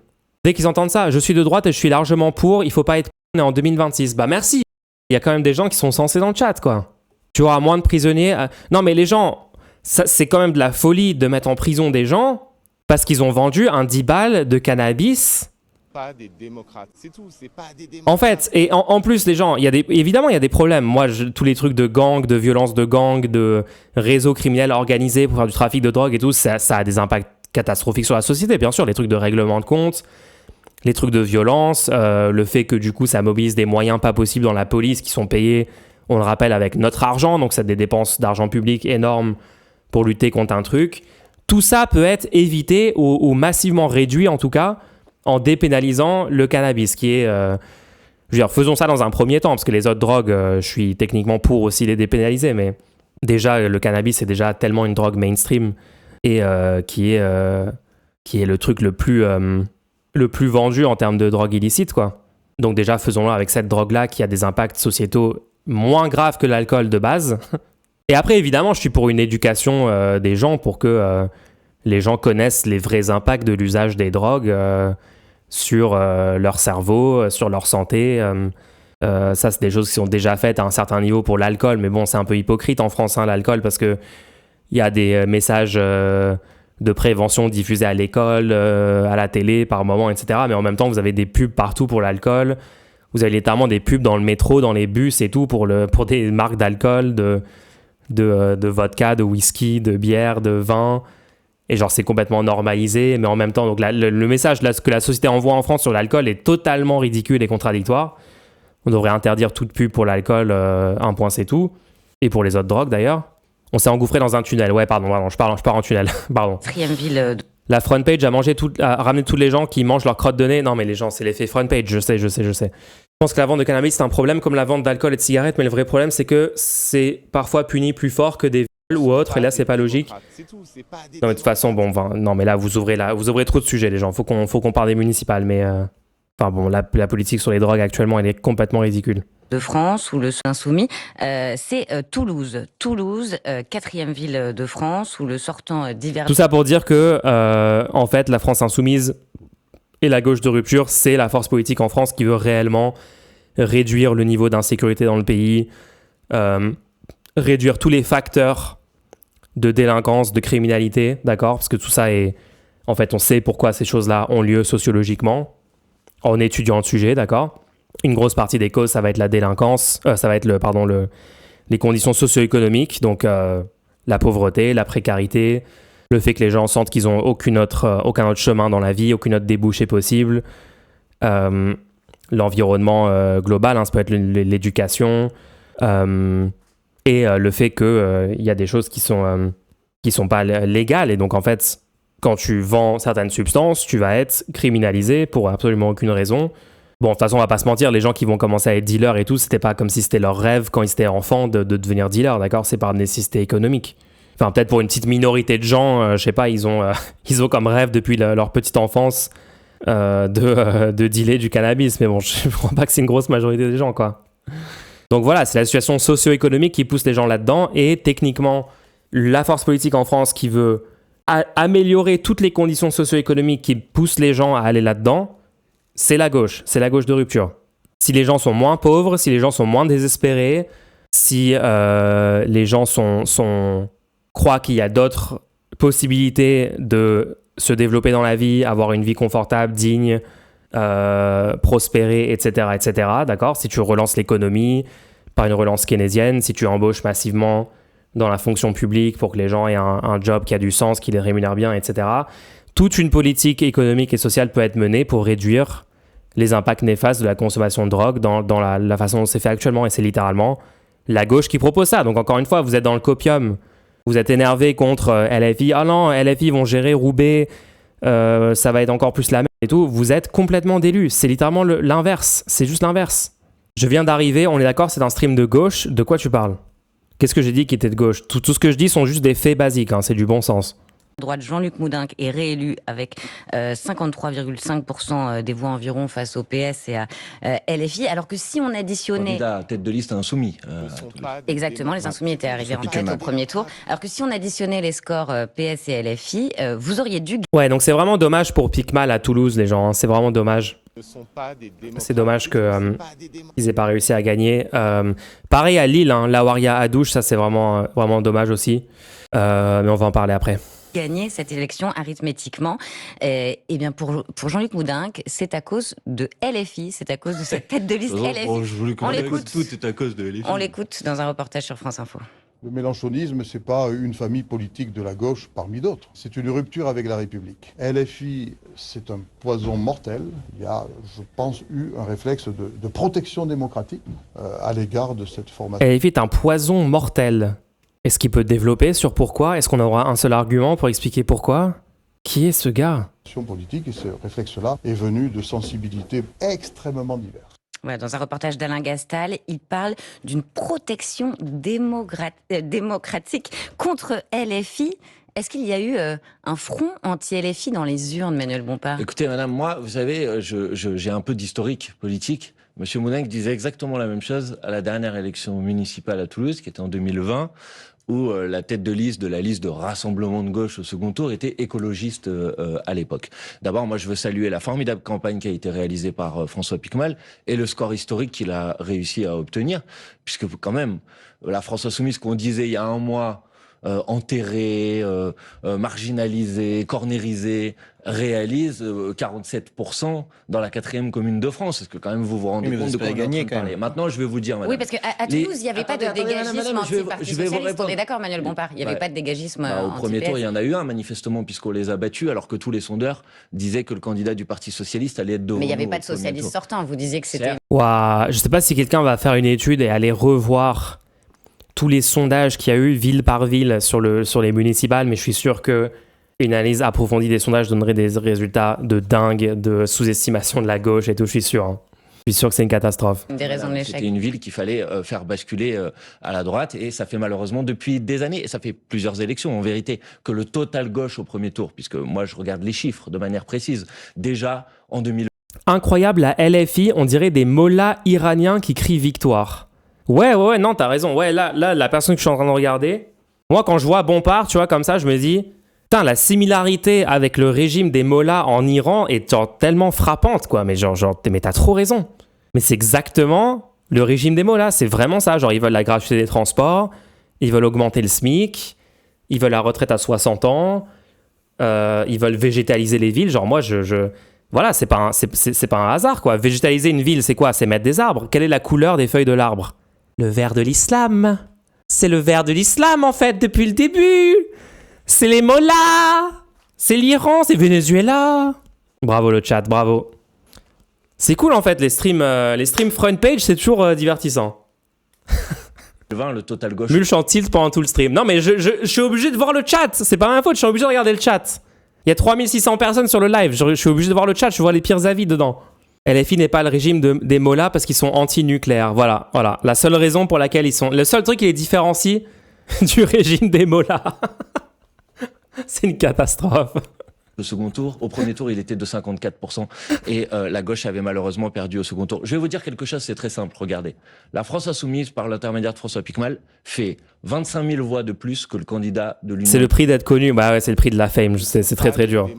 Dès qu'ils entendent ça, je suis de droite et je suis largement pour, il faut pas être on est en 2026. Bah merci. il y a quand même des gens qui sont censés dans le chat, quoi. Tu auras moins de prisonniers. Non, mais les gens, c'est quand même de la folie de mettre en prison des gens parce qu'ils ont vendu un 10 balles de cannabis. Pas des démocrates, c'est tout, c'est pas des démocrates. En fait, et en plus, les gens, évidemment, il y a des problèmes. Moi, tous les trucs de gang, de violence de gang, de réseaux criminels organisés pour faire du trafic de drogue et tout, ça a des impacts catastrophiques sur la société, bien sûr. Les trucs de règlement de compte, les trucs de violence, le fait que du coup, ça mobilise des moyens pas possibles dans la police qui sont payés, on le rappelle, avec notre argent, donc c'est des dépenses d'argent public énormes pour lutter contre un truc. Tout ça peut être évité ou massivement réduit, en tout cas, en dépénalisant le cannabis, qui est... je veux dire, faisons ça dans un premier temps, parce que les autres drogues, je suis techniquement pour aussi les dépénaliser, mais déjà, le cannabis est déjà tellement une drogue mainstream et qui est le truc le plus vendu en termes de drogue illicite, quoi. Donc déjà, faisons-le avec cette drogue-là qui a des impacts sociétaux moins graves que l'alcool de base. Et après, évidemment, je suis pour une éducation des gens pour que les gens connaissent les vrais impacts de l'usage des drogues sur leur cerveau, sur leur santé. Ça, c'est des choses qui sont déjà faites à un certain niveau pour l'alcool, mais bon, c'est un peu hypocrite en France, hein, l'alcool, parce qu'il y a des messages de prévention diffusés à l'école, à la télé, par moment, etc. Mais en même temps, vous avez des pubs partout pour l'alcool. Vous avez littéralement des pubs dans le métro, dans les bus et tout, pour des marques d'alcool, de vodka, de whisky, de bière, de vin. Et genre, c'est complètement normalisé. Mais en même temps, donc le message que la société envoie en France sur l'alcool est totalement ridicule et contradictoire. On devrait interdire toute pub pour l'alcool, un point c'est tout. Et pour les autres drogues, d'ailleurs. On s'est engouffré dans un tunnel. Ouais, pardon, je pars en tunnel. Pardon. 4e ville. La front page a ramené tous les gens qui mangent leur crotte de nez. Non, mais les gens, c'est l'effet front page. Je sais. Je pense que la vente de cannabis, c'est un problème comme la vente d'alcool et de cigarettes. Mais le vrai problème, c'est que c'est parfois puni plus fort que des viols ou autres. Et là, c'est pas logique. Non, mais de toute façon, bon, non, mais là, vous ouvrez trop de sujets, les gens. Faut qu'on parle des municipales. Mais, enfin, bon, la politique sur les drogues actuellement, elle est complètement ridicule. De France ou le insoumis, c'est Toulouse. Toulouse, 4e ville de France, où le sortant d'hiver... Tout ça pour dire que, en fait, la France insoumise et la gauche de rupture, c'est la force politique en France qui veut réellement réduire le niveau d'insécurité dans le pays, réduire tous les facteurs de délinquance, de criminalité, d'accord ? Parce que tout ça est... En fait, on sait pourquoi ces choses-là ont lieu sociologiquement, en étudiant le sujet, d'accord ? Une grosse partie des causes, ça va être la délinquance, ça va être les conditions socio-économiques, donc la pauvreté, la précarité, le fait que les gens sentent qu'ils n'ont aucun autre chemin dans la vie, aucune autre débouchée possible, l'environnement global, hein, ça peut être l'éducation, et le fait qu'il y a des choses qui sont pas légales, et donc en fait, quand tu vends certaines substances, tu vas être criminalisé pour absolument aucune raison. Bon, de toute façon, on va pas se mentir, les gens qui vont commencer à être dealers et tout, c'était pas comme si c'était leur rêve quand ils étaient enfants de devenir dealers, d'accord ? C'est par nécessité économique. Enfin, peut-être pour une petite minorité de gens, je sais pas, ils ont comme rêve depuis leur petite enfance de dealer du cannabis. Mais bon, je crois pas que c'est une grosse majorité des gens, quoi. Donc voilà, c'est la situation socio-économique qui pousse les gens là-dedans. Et techniquement, la force politique en France qui veut améliorer toutes les conditions socio-économiques qui poussent les gens à aller là-dedans, c'est la gauche de rupture. Si les gens sont moins pauvres, si les gens sont moins désespérés, si les gens croient qu'il y a d'autres possibilités de se développer dans la vie, avoir une vie confortable, digne, prospérer, etc., d'accord ? Si tu relances l'économie par une relance keynésienne, si tu embauches massivement dans la fonction publique pour que les gens aient un job qui a du sens, qui les rémunère bien, etc., toute une politique économique et sociale peut être menée pour réduire les impacts néfastes de la consommation de drogue dans la façon dont c'est fait actuellement. Et c'est littéralement la gauche qui propose ça. Donc encore une fois, vous êtes dans le copium, vous êtes énervé contre LFI. Ah non, LFI vont gérer Roubaix, ça va être encore plus la merde et tout. Vous êtes complètement délus. C'est littéralement l'inverse. C'est juste l'inverse. Je viens d'arriver, on est d'accord, c'est un stream de gauche. De quoi tu parles ? Qu'est-ce que j'ai dit qui était de gauche ? Tout ce que je dis sont juste des faits basiques, hein, c'est du bon sens. Droite, Jean-Luc Moudinque est réélu avec 53,5% des voix environ face au PS et à LFI, alors que si on additionnait... Candidat tête de liste insoumis. Exactement, les insoumis étaient arrivés en tête au premier tour, alors que si on additionnait les scores PS et LFI, vous auriez dû... Ouais, donc c'est vraiment dommage pour Pic Mal à Toulouse, les gens, hein. C'est vraiment dommage. ne sont pas des démocrates. C'est dommage que C'est pas des démocrates. ils aient pas réussi à gagner. Pareil à Lille, hein, Lawaria Adouche, ça c'est vraiment, vraiment dommage aussi. Mais on va en parler après. Gagner cette élection arithmétiquement, eh bien pour Jean-Luc Moudenc, c'est à cause de LFI, c'est à cause de cette tête de liste LFI. Je voulais On l'écoute. tout est à cause de LFI. On l'écoute dans un reportage sur France Info. Le mélenchonisme, c'est pas une famille politique de la gauche parmi d'autres. C'est une rupture avec la République. LFI, c'est un poison mortel. Il y a, je pense, eu un réflexe de protection démocratique à l'égard de cette formation. LFI est un poison mortel. Est-ce qu'il peut développer sur pourquoi? Est-ce qu'on aura un seul argument pour expliquer pourquoi? Qui est ce gars? Politique, et ce réflexe-là est venu de sensibilités extrêmement diverses. Ouais, dans un reportage d'Alain Gastal, il parle d'une protection démocratique contre LFI. Est-ce qu'il y a eu un front anti-LFI dans les urnes, Manuel Bompard? Écoutez, madame, moi, vous savez, j'ai un peu d'historique politique. Monsieur Moudenc disait exactement la même chose à la dernière élection municipale à Toulouse, qui était en 2020, où la tête de liste de la liste de Rassemblement de gauche au second tour était écologiste à l'époque. D'abord, moi, je veux saluer la formidable campagne qui a été réalisée par François Piquemal et le score historique qu'il a réussi à obtenir, puisque quand même, la France Insoumise qu'on disait il y a un mois, enterré, marginalisé, cornérisé, réalise 47% dans la 4e commune de France. Est-ce que quand même vous vous rendez compte de quoi on est en train de parler? Maintenant, je vais vous dire, madame. Oui, parce qu'à Toulouse, il n'y avait pas de dégagisme anti-parti socialiste. On est d'accord, Manuel Bompard. Il n'y avait pas de dégagisme Au premier anti-PS. tour, il y en a eu un, manifestement, puisqu'on les a battus, alors que tous les sondeurs disaient que le candidat du Parti socialiste allait être devant. Mais il n'y avait nous pas au de premier socialistes tour. sortants. Vous disiez que c'était... Certes. Ouah, je sais pas si quelqu'un va faire une étude et aller revoir tous les sondages qu'il y a eu ville par ville sur les municipales, mais je suis sûr que une analyse approfondie des sondages donnerait des résultats de dingue, de sous-estimation de la gauche et tout, je suis sûr. Hein. Je suis sûr que c'est une catastrophe. Des raisons de l'échec. C'était une ville qu'il fallait faire basculer à la droite, et ça fait malheureusement depuis des années, et ça fait plusieurs élections en vérité, que le total gauche au premier tour, puisque moi je regarde les chiffres de manière précise, déjà en 2000. Incroyable, la LFI, on dirait des mollahs iraniens qui crient victoire. Ouais, non, t'as raison. Ouais, là, la personne que je suis en train de regarder, moi, quand je vois Bompard, tu vois, comme ça, je me dis, putain, la similarité avec le régime des mollahs en Iran est genre tellement frappante, quoi. Mais mais t'as trop raison. Mais c'est exactement le régime des mollahs, c'est vraiment ça. Genre, ils veulent la gratuité des transports, ils veulent augmenter le SMIC, ils veulent la retraite à 60 ans, ils veulent végétaliser les villes. Genre, moi, voilà, c'est pas un hasard, quoi. Végétaliser une ville, c'est quoi? C'est mettre des arbres. Quelle est la couleur des feuilles de l'arbre? Le vert de l'islam. C'est le vert de l'islam, en fait, depuis le début. C'est les mollahs. C'est l'Iran, c'est Venezuela. Bravo le chat, bravo. C'est cool, en fait, les streams front page, c'est toujours divertissant. 20, le total gauche. Mulch en tilt pendant tout le stream. Non, mais je suis obligé de voir le chat. C'est pas ma faute, je suis obligé de regarder le chat. Il y a 3600 personnes sur le live. Je suis obligé de voir le chat, je vois les pires avis dedans. LFI n'est pas le régime des mollahs parce qu'ils sont anti-nucléaires. Voilà. La seule raison pour laquelle ils sont... Le seul truc qui les différencie du régime des mollahs. C'est une catastrophe. Le second tour, au premier tour, il était de 54%, et la gauche avait malheureusement perdu au second tour. Je vais vous dire quelque chose, c'est très simple, regardez. La France Insoumise, par l'intermédiaire de François Piquemal, fait 25 000 voix de plus que le candidat de l'Union. C'est le prix d'être connu, bah ouais, c'est le prix de la fame, je sais, c'est très très dur.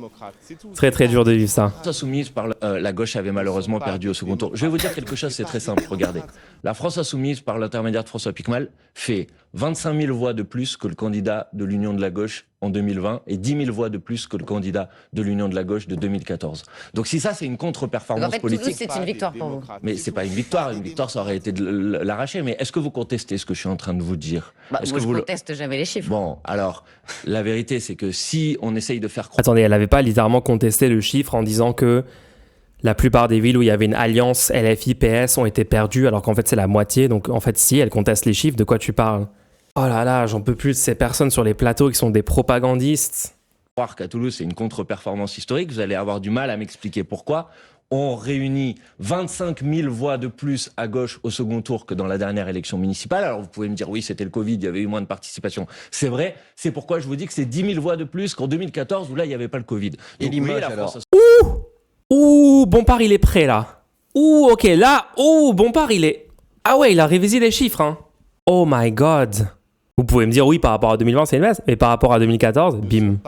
Très très dur de vivre ça. La France Insoumise, par la gauche avait malheureusement perdu au second tour. Je vais vous dire quelque chose, c'est très simple, regardez. La France Insoumise, par l'intermédiaire de François Piquemal, fait 25 000 voix de plus que le candidat de l'Union de la gauche en 2020 et 10 000 voix de plus que le candidat de l'Union de la gauche de 2014. Donc si ça, c'est une contre-performance en fait, politique... Toulouse, c'est une victoire pour vous. Mais c'est pas une victoire, ça aurait été de l'arracher. Mais est-ce que vous contestez ce que je suis en train de vous dire? Est-ce Moi, que je conteste jamais les chiffres. Bon, alors, la vérité, c'est que si on essaye de faire croire... Attendez, elle n'avait pas littéralement contesté le chiffre en disant que la plupart des villes où il y avait une alliance LFI-PS ont été perdues, alors qu'en fait c'est la moitié. Donc en fait si, elle conteste les chiffres, de quoi tu parles? Oh là là, j'en peux plus de ces personnes sur les plateaux qui sont des propagandistes. Croire qu'à Toulouse c'est une contre-performance historique, vous allez avoir du mal à m'expliquer pourquoi. On réunit 25 000 voix de plus à gauche au second tour que dans la dernière élection municipale. Alors vous pouvez me dire, oui, c'était le Covid, il y avait eu moins de participation. C'est vrai, c'est pourquoi je vous dis que c'est 10 000 voix de plus qu'en 2014 où là, il n'y avait pas le Covid. Et Donc, Limoges, oui, la alors France... Ouh, Bompard il est prêt là. Ouh, ok, là, Bompard il est... Ah ouais, il a révisé les chiffres, hein. Oh my god. Vous pouvez me dire oui, par rapport à 2020, c'est une baisse, mais par rapport à 2014, bim.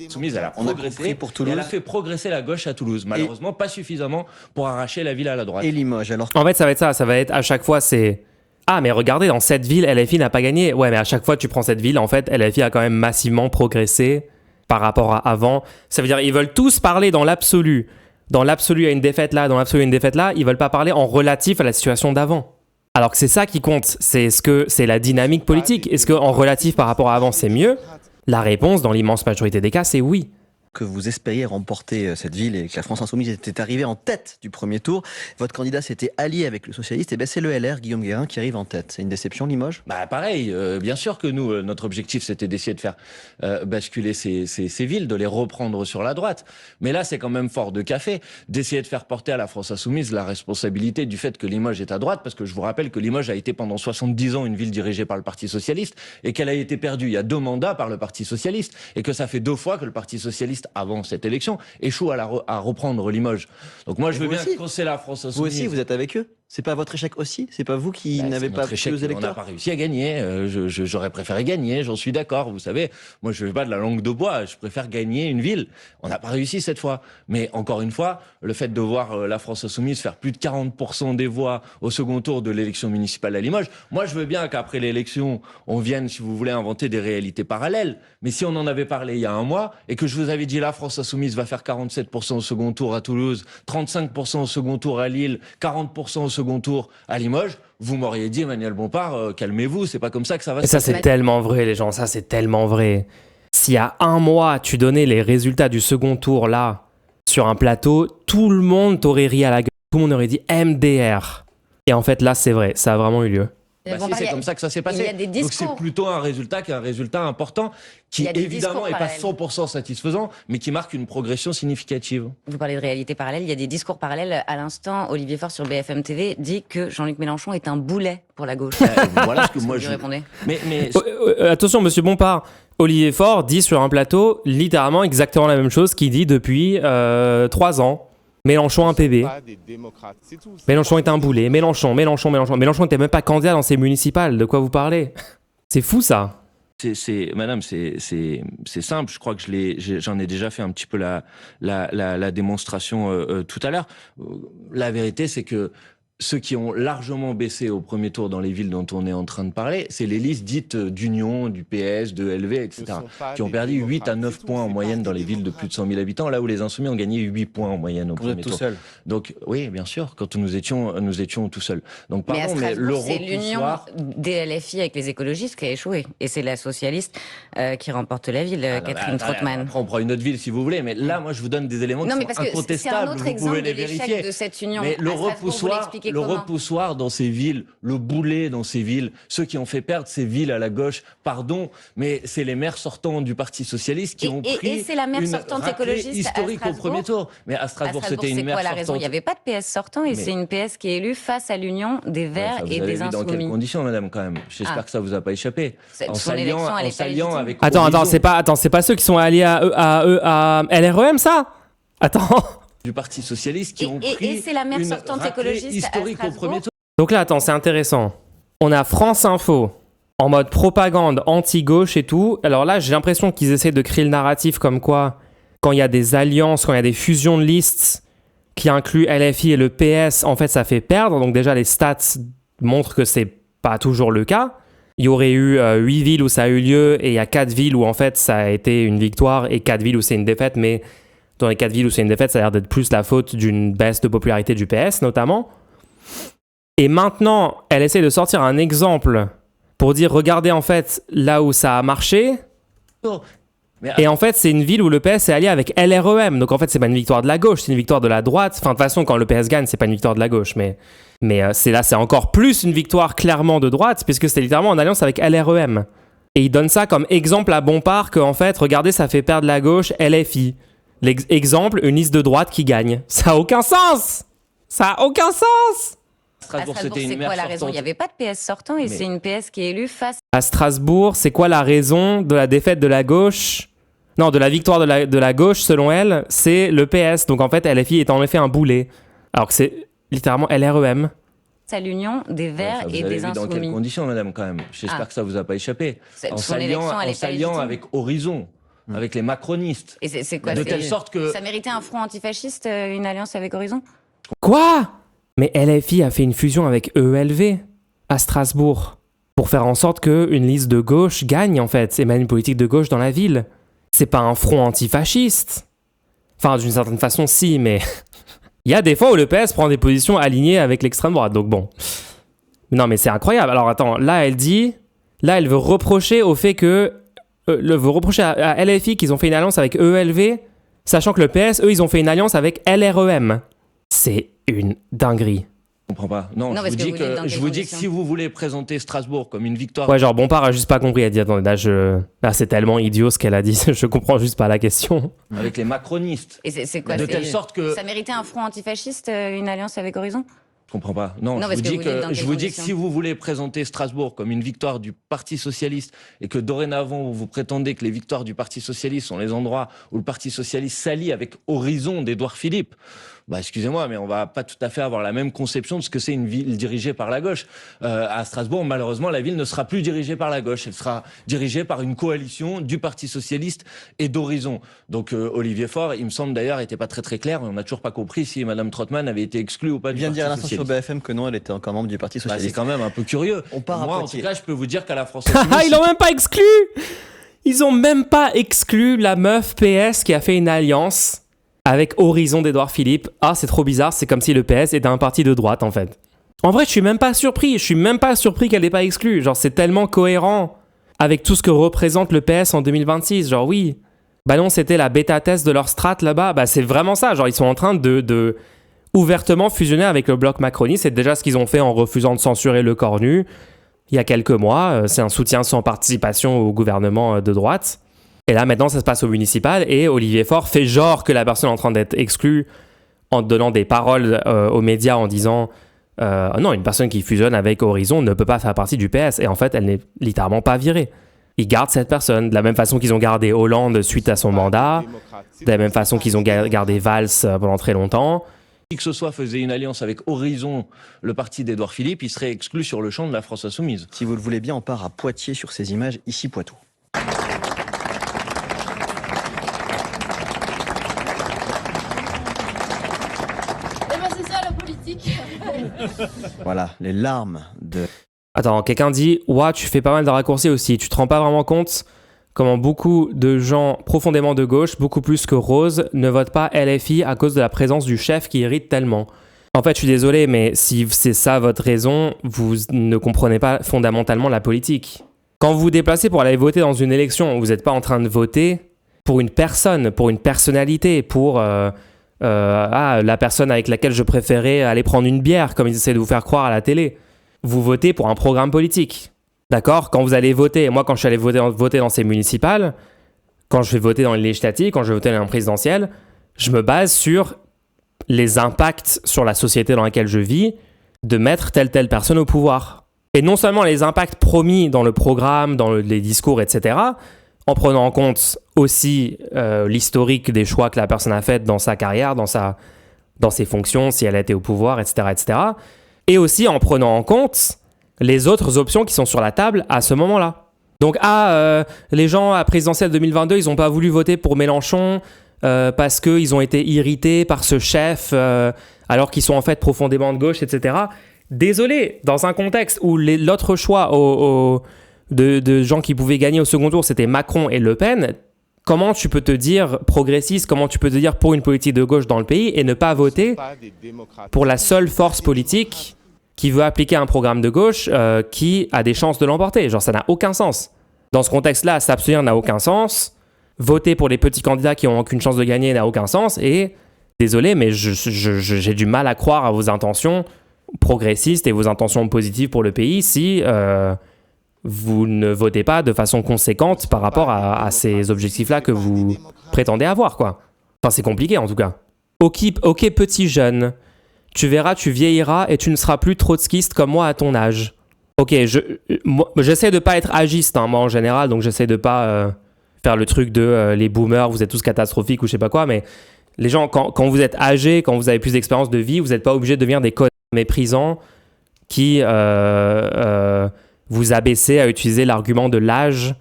Soumise, elle a On a progressé compris pour Toulouse. et elle a fait progresser la gauche à Toulouse. Malheureusement, pas suffisamment pour arracher la ville à la droite. Et Limoges, alors En fait, ça va être ça. Ça va être à chaque fois, c'est ah, mais regardez, dans cette ville, LFI n'a pas gagné. Ouais, mais à chaque fois, tu prends cette ville, en fait, LFI a quand même massivement progressé par rapport à avant. Ça veut dire ils veulent tous parler dans l'absolu. Dans l'absolu, il y a une défaite là, dans l'absolu, il y a une défaite là. Ils veulent pas parler en relatif à la situation d'avant. Alors que c'est ça qui compte. C'est la dynamique politique. Est-ce qu'en relatif par rapport à avant, c'est mieux? La réponse, dans l'immense majorité des cas, c'est oui. que vous espériez remporter cette ville et que la France Insoumise était arrivée en tête du premier tour. Votre candidat s'était allié avec le socialiste, et c'est le LR, Guillaume Guérin, qui arrive en tête. C'est une déception, Limoges ? Pareil, bien sûr que nous, notre objectif, c'était d'essayer de faire basculer ces villes, de les reprendre sur la droite. Mais là, c'est quand même fort de café d'essayer de faire porter à la France Insoumise la responsabilité du fait que Limoges est à droite, parce que je vous rappelle que Limoges a été pendant 70 ans une ville dirigée par le Parti Socialiste, et qu'elle a été perdue il y a 2 mandats par le Parti Socialiste, et que ça fait 2 fois que le Parti Socialiste, avant cette élection, échoue à reprendre Limoges. Donc moi, je veux bien que c'est la France Insoumise. Vous aussi, vous êtes avec eux ? C'est pas votre échec aussi ? C'est pas vous qui n'avez pas pris aux électeurs ? On n'a pas réussi à gagner. J'aurais préféré gagner, j'en suis d'accord. Vous savez, moi je ne fais pas de la langue de bois. Je préfère gagner une ville. On n'a pas réussi cette fois. Mais encore une fois, le fait de voir la France Insoumise faire plus de 40% des voix au second tour de l'élection municipale à Limoges, moi je veux bien qu'après l'élection, on vienne, si vous voulez, inventer des réalités parallèles. Mais si on en avait parlé il y a 1 mois et que je vous avais dit la France Insoumise va faire 47% au second tour à Toulouse, 35% au second tour à Lille, 40% au second tour à Limoges, vous m'auriez dit, Emmanuel Bompard, calmez-vous, c'est pas comme ça que ça va se passer. Et ça, c'est tellement vrai, les gens, ça, c'est tellement vrai. S'il y a 1 mois, tu donnais les résultats du second tour, là, sur un plateau, tout le monde t'aurait ri à la gueule. Tout le monde aurait dit MDR. Et en fait, là, c'est vrai, ça a vraiment eu lieu. Si, c'est comme ça que ça s'est passé. Donc c'est plutôt un résultat qui est un résultat important, qui évidemment n'est pas 100% satisfaisant, mais qui marque une progression significative. Vous parlez de réalité parallèle, il y a des discours parallèles. À l'instant, Olivier Faure sur BFM TV dit que Jean-Luc Mélenchon est un boulet pour la gauche. Voilà ce que moi je répondais. Mais... Attention, monsieur Bompard, Olivier Faure dit sur un plateau littéralement exactement la même chose qu'il dit depuis 3 ans. Mélenchon un PV. Mélenchon est un boulet. Mélenchon n'était même pas candidat dans ces municipales. De quoi vous parlez ? C'est fou ça. Madame, c'est simple. Je crois que j'en ai déjà fait un petit peu la démonstration tout à l'heure. La vérité, c'est que ceux qui ont largement baissé au premier tour dans les villes dont on est en train de parler, c'est les listes dites d'Union, du PS, de LV, etc., qui ont perdu 8 à 9 points en moyenne dans les villes de plus de 100 000 habitants, là où les Insoumis ont gagné 8 points en moyenne au premier tour. Vous êtes tout seul. Donc, oui, bien sûr, quand nous étions tout seuls. Donc, pardon, mais c'est l'union des LFI avec les écologistes qui a échoué. Et c'est la socialiste qui remporte la ville, Catherine Trautmann. Après, on prend une autre ville si vous voulez, mais là, moi, je vous donne des éléments qui sont incontestables. Vous pouvez les vérifier. De cette union. Mais le repoussoir dans ces villes, le boulet dans ces villes, ceux qui ont fait perdre ces villes à la gauche, pardon, mais c'est les maires sortants du Parti Socialiste qui ont pris c'est la maire sortante écologiste historique au premier tour. Mais à Strasbourg, c'était une maire sortante. Il n'y avait pas de PS sortant et c'est une PS qui est élue face à l'union des Verts et des Insoumis. Dans quelles conditions, madame, quand même ? J'espère que ça vous a pas échappé. En s'alliant avec... Attends, c'est pas ceux qui sont alliés à LREM, ça ? Attends. Du Parti Socialiste qui ont pris et c'est la maire sortante écologiste historique au premier tour. Donc là, attends, c'est intéressant. On a France Info en mode propagande anti-gauche et tout. Alors là, j'ai l'impression qu'ils essaient de créer le narratif comme quoi, quand il y a des alliances, quand il y a des fusions de listes qui incluent LFI et le PS, en fait, ça fait perdre. Donc déjà, les stats montrent que c'est pas toujours le cas. Il y aurait eu 8 villes où ça a eu lieu et il y a 4 villes où en fait ça a été une victoire et 4 villes où c'est une défaite, mais dans les 4 villes où c'est une défaite, ça a l'air d'être plus la faute d'une baisse de popularité du PS, notamment. Et maintenant, elle essaie de sortir un exemple pour dire, regardez, en fait, là où ça a marché. Et en fait, c'est une ville où le PS est allié avec LREM. Donc, en fait, c'est pas une victoire de la gauche, c'est une victoire de la droite. Enfin, de toute façon, quand le PS gagne, c'est pas une victoire de la gauche. Mais c'est encore plus une victoire clairement de droite, puisque c'est littéralement en alliance avec LREM. Et il donne ça comme exemple à Bompard que, en fait, regardez, ça fait perdre la gauche, LFI. L'exemple, une liste de droite qui gagne. Ça a aucun sens. Ça a aucun sens. Strasbourg, c'était une c'est quoi la raison ? Il n'y avait pas de PS sortant et c'est une PS qui est élue face... À Strasbourg, c'est quoi la raison de la défaite de la gauche ? Non, de la victoire de la gauche, selon elle, c'est le PS. Donc en fait, LFI est en effet un boulet. Alors que c'est littéralement LREM. à l'union des Verts Vous et avez des vu dans quelles Insoumis. conditions, madame, quand même. J'espère que ça vous a pas échappé. En Son élection, elle est pas s'alliant légitime. avec Horizon, avec les macronistes. Et c'est quoi De c'est- telle sorte que... Ça méritait un front antifasciste, une alliance avec Horizon? Quoi? Mais LFI a fait une fusion avec EELV à Strasbourg pour faire en sorte qu'une liste de gauche gagne, en fait, et mène une politique de gauche dans la ville. C'est pas un front antifasciste. Enfin, d'une certaine façon, si, mais il y a des fois où le PS prend des positions alignées avec l'extrême droite, donc bon. Non, mais c'est incroyable. Alors attends, là, elle veut reprocher au fait que... veut reprocher à LFI qu'ils ont fait une alliance avec EELV, sachant que le PS, eux, ils ont fait une alliance avec LREM. C'est une dinguerie. Je comprends pas. Non, Non, je parce vous que dis vous dites dans que quelles si conditions vous voulez présenter Strasbourg comme une victoire... Ouais, genre Bompard a juste pas compris. Elle dit, attendez, là, c'est tellement idiot ce qu'elle a dit, je comprends juste pas la question. Avec les macronistes. Et c'est quoi De c'est- telle sorte que... Ça méritait un front antifasciste, une alliance avec Horizon? Je comprends pas. Non, Non, je parce vous que dis vous dites dans que, je quelles vous dis que conditions si vous voulez présenter Strasbourg comme une victoire du Parti Socialiste et que dorénavant vous prétendez que les victoires du Parti Socialiste sont les endroits où le Parti Socialiste s'allie avec Horizon d'Édouard Philippe, bah excusez-moi, mais on va pas tout à fait avoir la même conception de ce que c'est une ville dirigée par la gauche. À Strasbourg, malheureusement, la ville ne sera plus dirigée par la gauche. Elle sera dirigée par une coalition du Parti Socialiste et d'Horizon. Donc Olivier Faure, il me semble d'ailleurs, était pas très très clair. On n'a toujours pas compris si Madame Trottmann avait été exclue ou pas Il du vient de Parti dire à l'instant sur Socialiste. BFM que non, elle était encore membre du Parti Bah, c'est Socialiste. quand même un peu curieux. On part à Moi, en Poitiers. tout cas, je peux vous dire qu'à la France Ah, Insoumise, ils l'ont même pas exclu! Ils ont même pas exclu la meuf PS qui a fait une alliance avec Horizon d'Édouard Philippe. Ah, c'est trop bizarre, c'est comme si le PS était un parti de droite, en fait. En vrai, je suis même pas surpris qu'elle n'ait pas exclu. Genre, c'est tellement cohérent avec tout ce que représente le PS en 2026. Genre, oui. Bah non, c'était la bêta-test de leur strat là-bas. Bah, c'est vraiment ça. Genre, ils sont en train de ouvertement fusionner avec le bloc macroniste. C'est déjà ce qu'ils ont fait en refusant de censurer Le Cornu il y a quelques mois. C'est un soutien sans participation au gouvernement de droite. Et là, maintenant, ça se passe au municipal et Olivier Faure fait genre que la personne est en train d'être exclue en donnant des paroles aux médias en disant non, une personne qui fusionne avec Horizon ne peut pas faire partie du PS. Et en fait, elle n'est littéralement pas virée. Ils gardent cette personne de la même façon qu'ils ont gardé Hollande suite à son mandat, de la même façon qu'ils ont gardé Valls pendant très longtemps. qui que ce soit faisait une alliance avec Horizon, le parti d'Édouard Philippe, il serait exclu sur le champ de la France Insoumise. Si vous le voulez bien, on part à Poitiers sur ces images, ici Poitou. Eh ben c'est ça la politique. Voilà, les larmes de... Attends, quelqu'un dit « Ouah, tu fais pas mal de raccourcis aussi. Tu te rends pas vraiment compte comment beaucoup de gens profondément de gauche, beaucoup plus que Rose, ne votent pas LFI à cause de la présence du chef qui irrite tellement. » En fait, je suis désolé, mais si c'est ça votre raison, vous ne comprenez pas fondamentalement la politique. Quand vous vous déplacez pour aller voter dans une élection, vous n'êtes pas en train de voter pour une personne, pour une personnalité, pour la personne avec laquelle je préférais aller prendre une bière, comme ils essaient de vous faire croire à la télé. Vous votez pour un programme politique. D'accord ? Quand vous allez voter, moi quand je suis allé voter dans ces municipales, quand je vais voter dans les législatives, quand je vais voter dans les présidentielles, je me base sur les impacts sur la société dans laquelle je vis de mettre telle personne au pouvoir. Et non seulement les impacts promis dans le programme, dans les discours, etc., en prenant en compte aussi l'historique des choix que la personne a fait dans sa carrière, dans ses fonctions, si elle a été au pouvoir, etc., etc., et aussi en prenant en compte les autres options qui sont sur la table à ce moment-là. Donc, les gens à présidentielle 2022, ils n'ont pas voulu voter pour Mélenchon parce qu'ils ont été irrités par ce chef alors qu'ils sont en fait profondément de gauche, etc. Désolé, dans un contexte où l'autre choix de gens qui pouvaient gagner au second tour, c'était Macron et Le Pen, comment tu peux te dire progressiste, comment tu peux te dire pour une politique de gauche dans le pays et ne pas voter pour la seule force politique qui veut appliquer un programme de gauche qui a des chances de l'emporter. Genre, ça n'a aucun sens. Dans ce contexte-là, s'abstenir n'a aucun sens. Voter pour les petits candidats qui n'ont aucune chance de gagner n'a aucun sens. Et, désolé, mais j'ai du mal à croire à vos intentions progressistes et vos intentions positives pour le pays si vous ne votez pas de façon conséquente par rapport à ces objectifs-là que vous prétendez avoir, quoi. Enfin, c'est compliqué, en tout cas. Ok, petit jeune. Tu verras, tu vieilliras et tu ne seras plus trotskiste comme moi à ton âge. Ok, j'essaie de pas être agiste, hein, moi en général, donc j'essaie de pas faire le truc de les boomers, vous êtes tous catastrophiques ou je sais pas quoi, mais les gens, quand vous êtes âgés, quand vous avez plus d'expérience de vie, vous n'êtes pas obligés de devenir des connards méprisants qui vous abaissez à utiliser l'argument de l'âge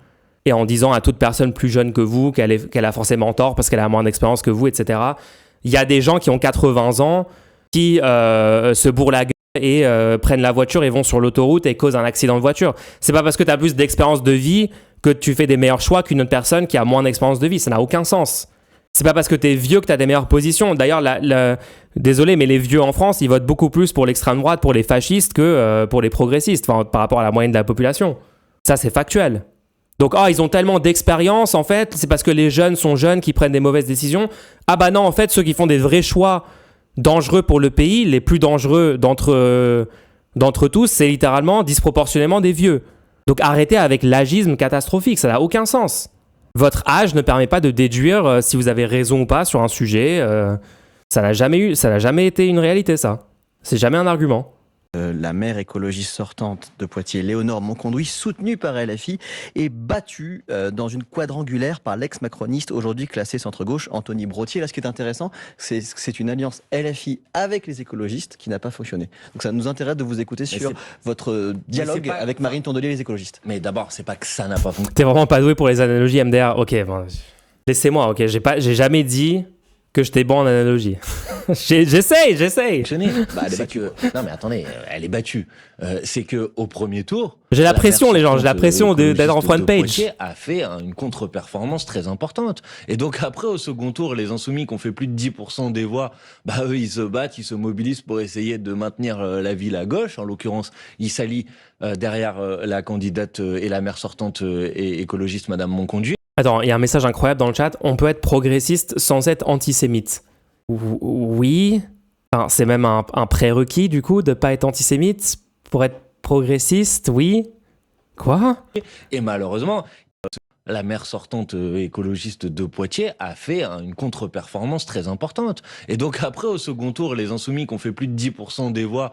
et en disant à toute personne plus jeune que vous qu'elle a forcément tort parce qu'elle a moins d'expérience que vous, etc. Il y a des gens qui ont 80 ans qui se bourrent la gueule et prennent la voiture et vont sur l'autoroute et causent un accident de voiture. C'est pas parce que tu as plus d'expérience de vie que tu fais des meilleurs choix qu'une autre personne qui a moins d'expérience de vie. Ça n'a aucun sens. C'est pas parce que t'es vieux que t'as des meilleures positions. D'ailleurs, désolé, mais les vieux en France, ils votent beaucoup plus pour l'extrême droite, pour les fascistes que pour les progressistes, par rapport à la moyenne de la population. Ça, c'est factuel. Donc, ils ont tellement d'expérience, en fait, c'est parce que les jeunes sont jeunes qui prennent des mauvaises décisions. Ah bah non, en fait, ceux qui font des vrais choix dangereux pour le pays, les plus dangereux d'entre tous, c'est littéralement disproportionnellement des vieux. Donc, arrêtez avec l'agisme catastrophique, ça n'a aucun sens. Votre âge ne permet pas de déduire si vous avez raison ou pas sur un sujet. Ça n'a jamais été une réalité, ça. C'est jamais un argument. La maire écologiste sortante de Poitiers, Léonore Monconduit, soutenue par LFI, est battue dans une quadrangulaire par l'ex-macroniste, aujourd'hui classé centre-gauche, Anthony Brottier. Là, ce qui est intéressant, c'est que c'est une alliance LFI avec les écologistes qui n'a pas fonctionné. Donc ça nous intéresse de vous écouter sur votre dialogue avec Marine Tondelier et les écologistes. Mais d'abord, c'est pas que ça n'a pas fonctionné. T'es vraiment pas doué pour les analogies MDR. Ok, bon, laissez-moi, ok. J'ai jamais dit que j'étais bon en analogie. J'essaye. Non mais attendez, elle est battue. C'est que au premier tour, j'ai la pression, les gens. J'ai la pression d'être en front page. Poitiers a fait une contre-performance très importante. Et donc après, au second tour, les Insoumis qui ont fait plus de 10% des voix, eux, ils se battent, ils se mobilisent pour essayer de maintenir la ville à gauche. En l'occurrence, ils s'allient derrière la candidate et la maire sortante et écologiste, Madame Monconduit. Attends, il y a un message incroyable dans le chat. On peut être progressiste sans être antisémite. Oui. Enfin, c'est même un prérequis, du coup, de pas être antisémite pour être progressiste, oui. Quoi ? Et malheureusement, la maire sortante écologiste de Poitiers a fait une contre-performance très importante. Et donc après, au second tour, les Insoumis qui ont fait plus de 10% des voix,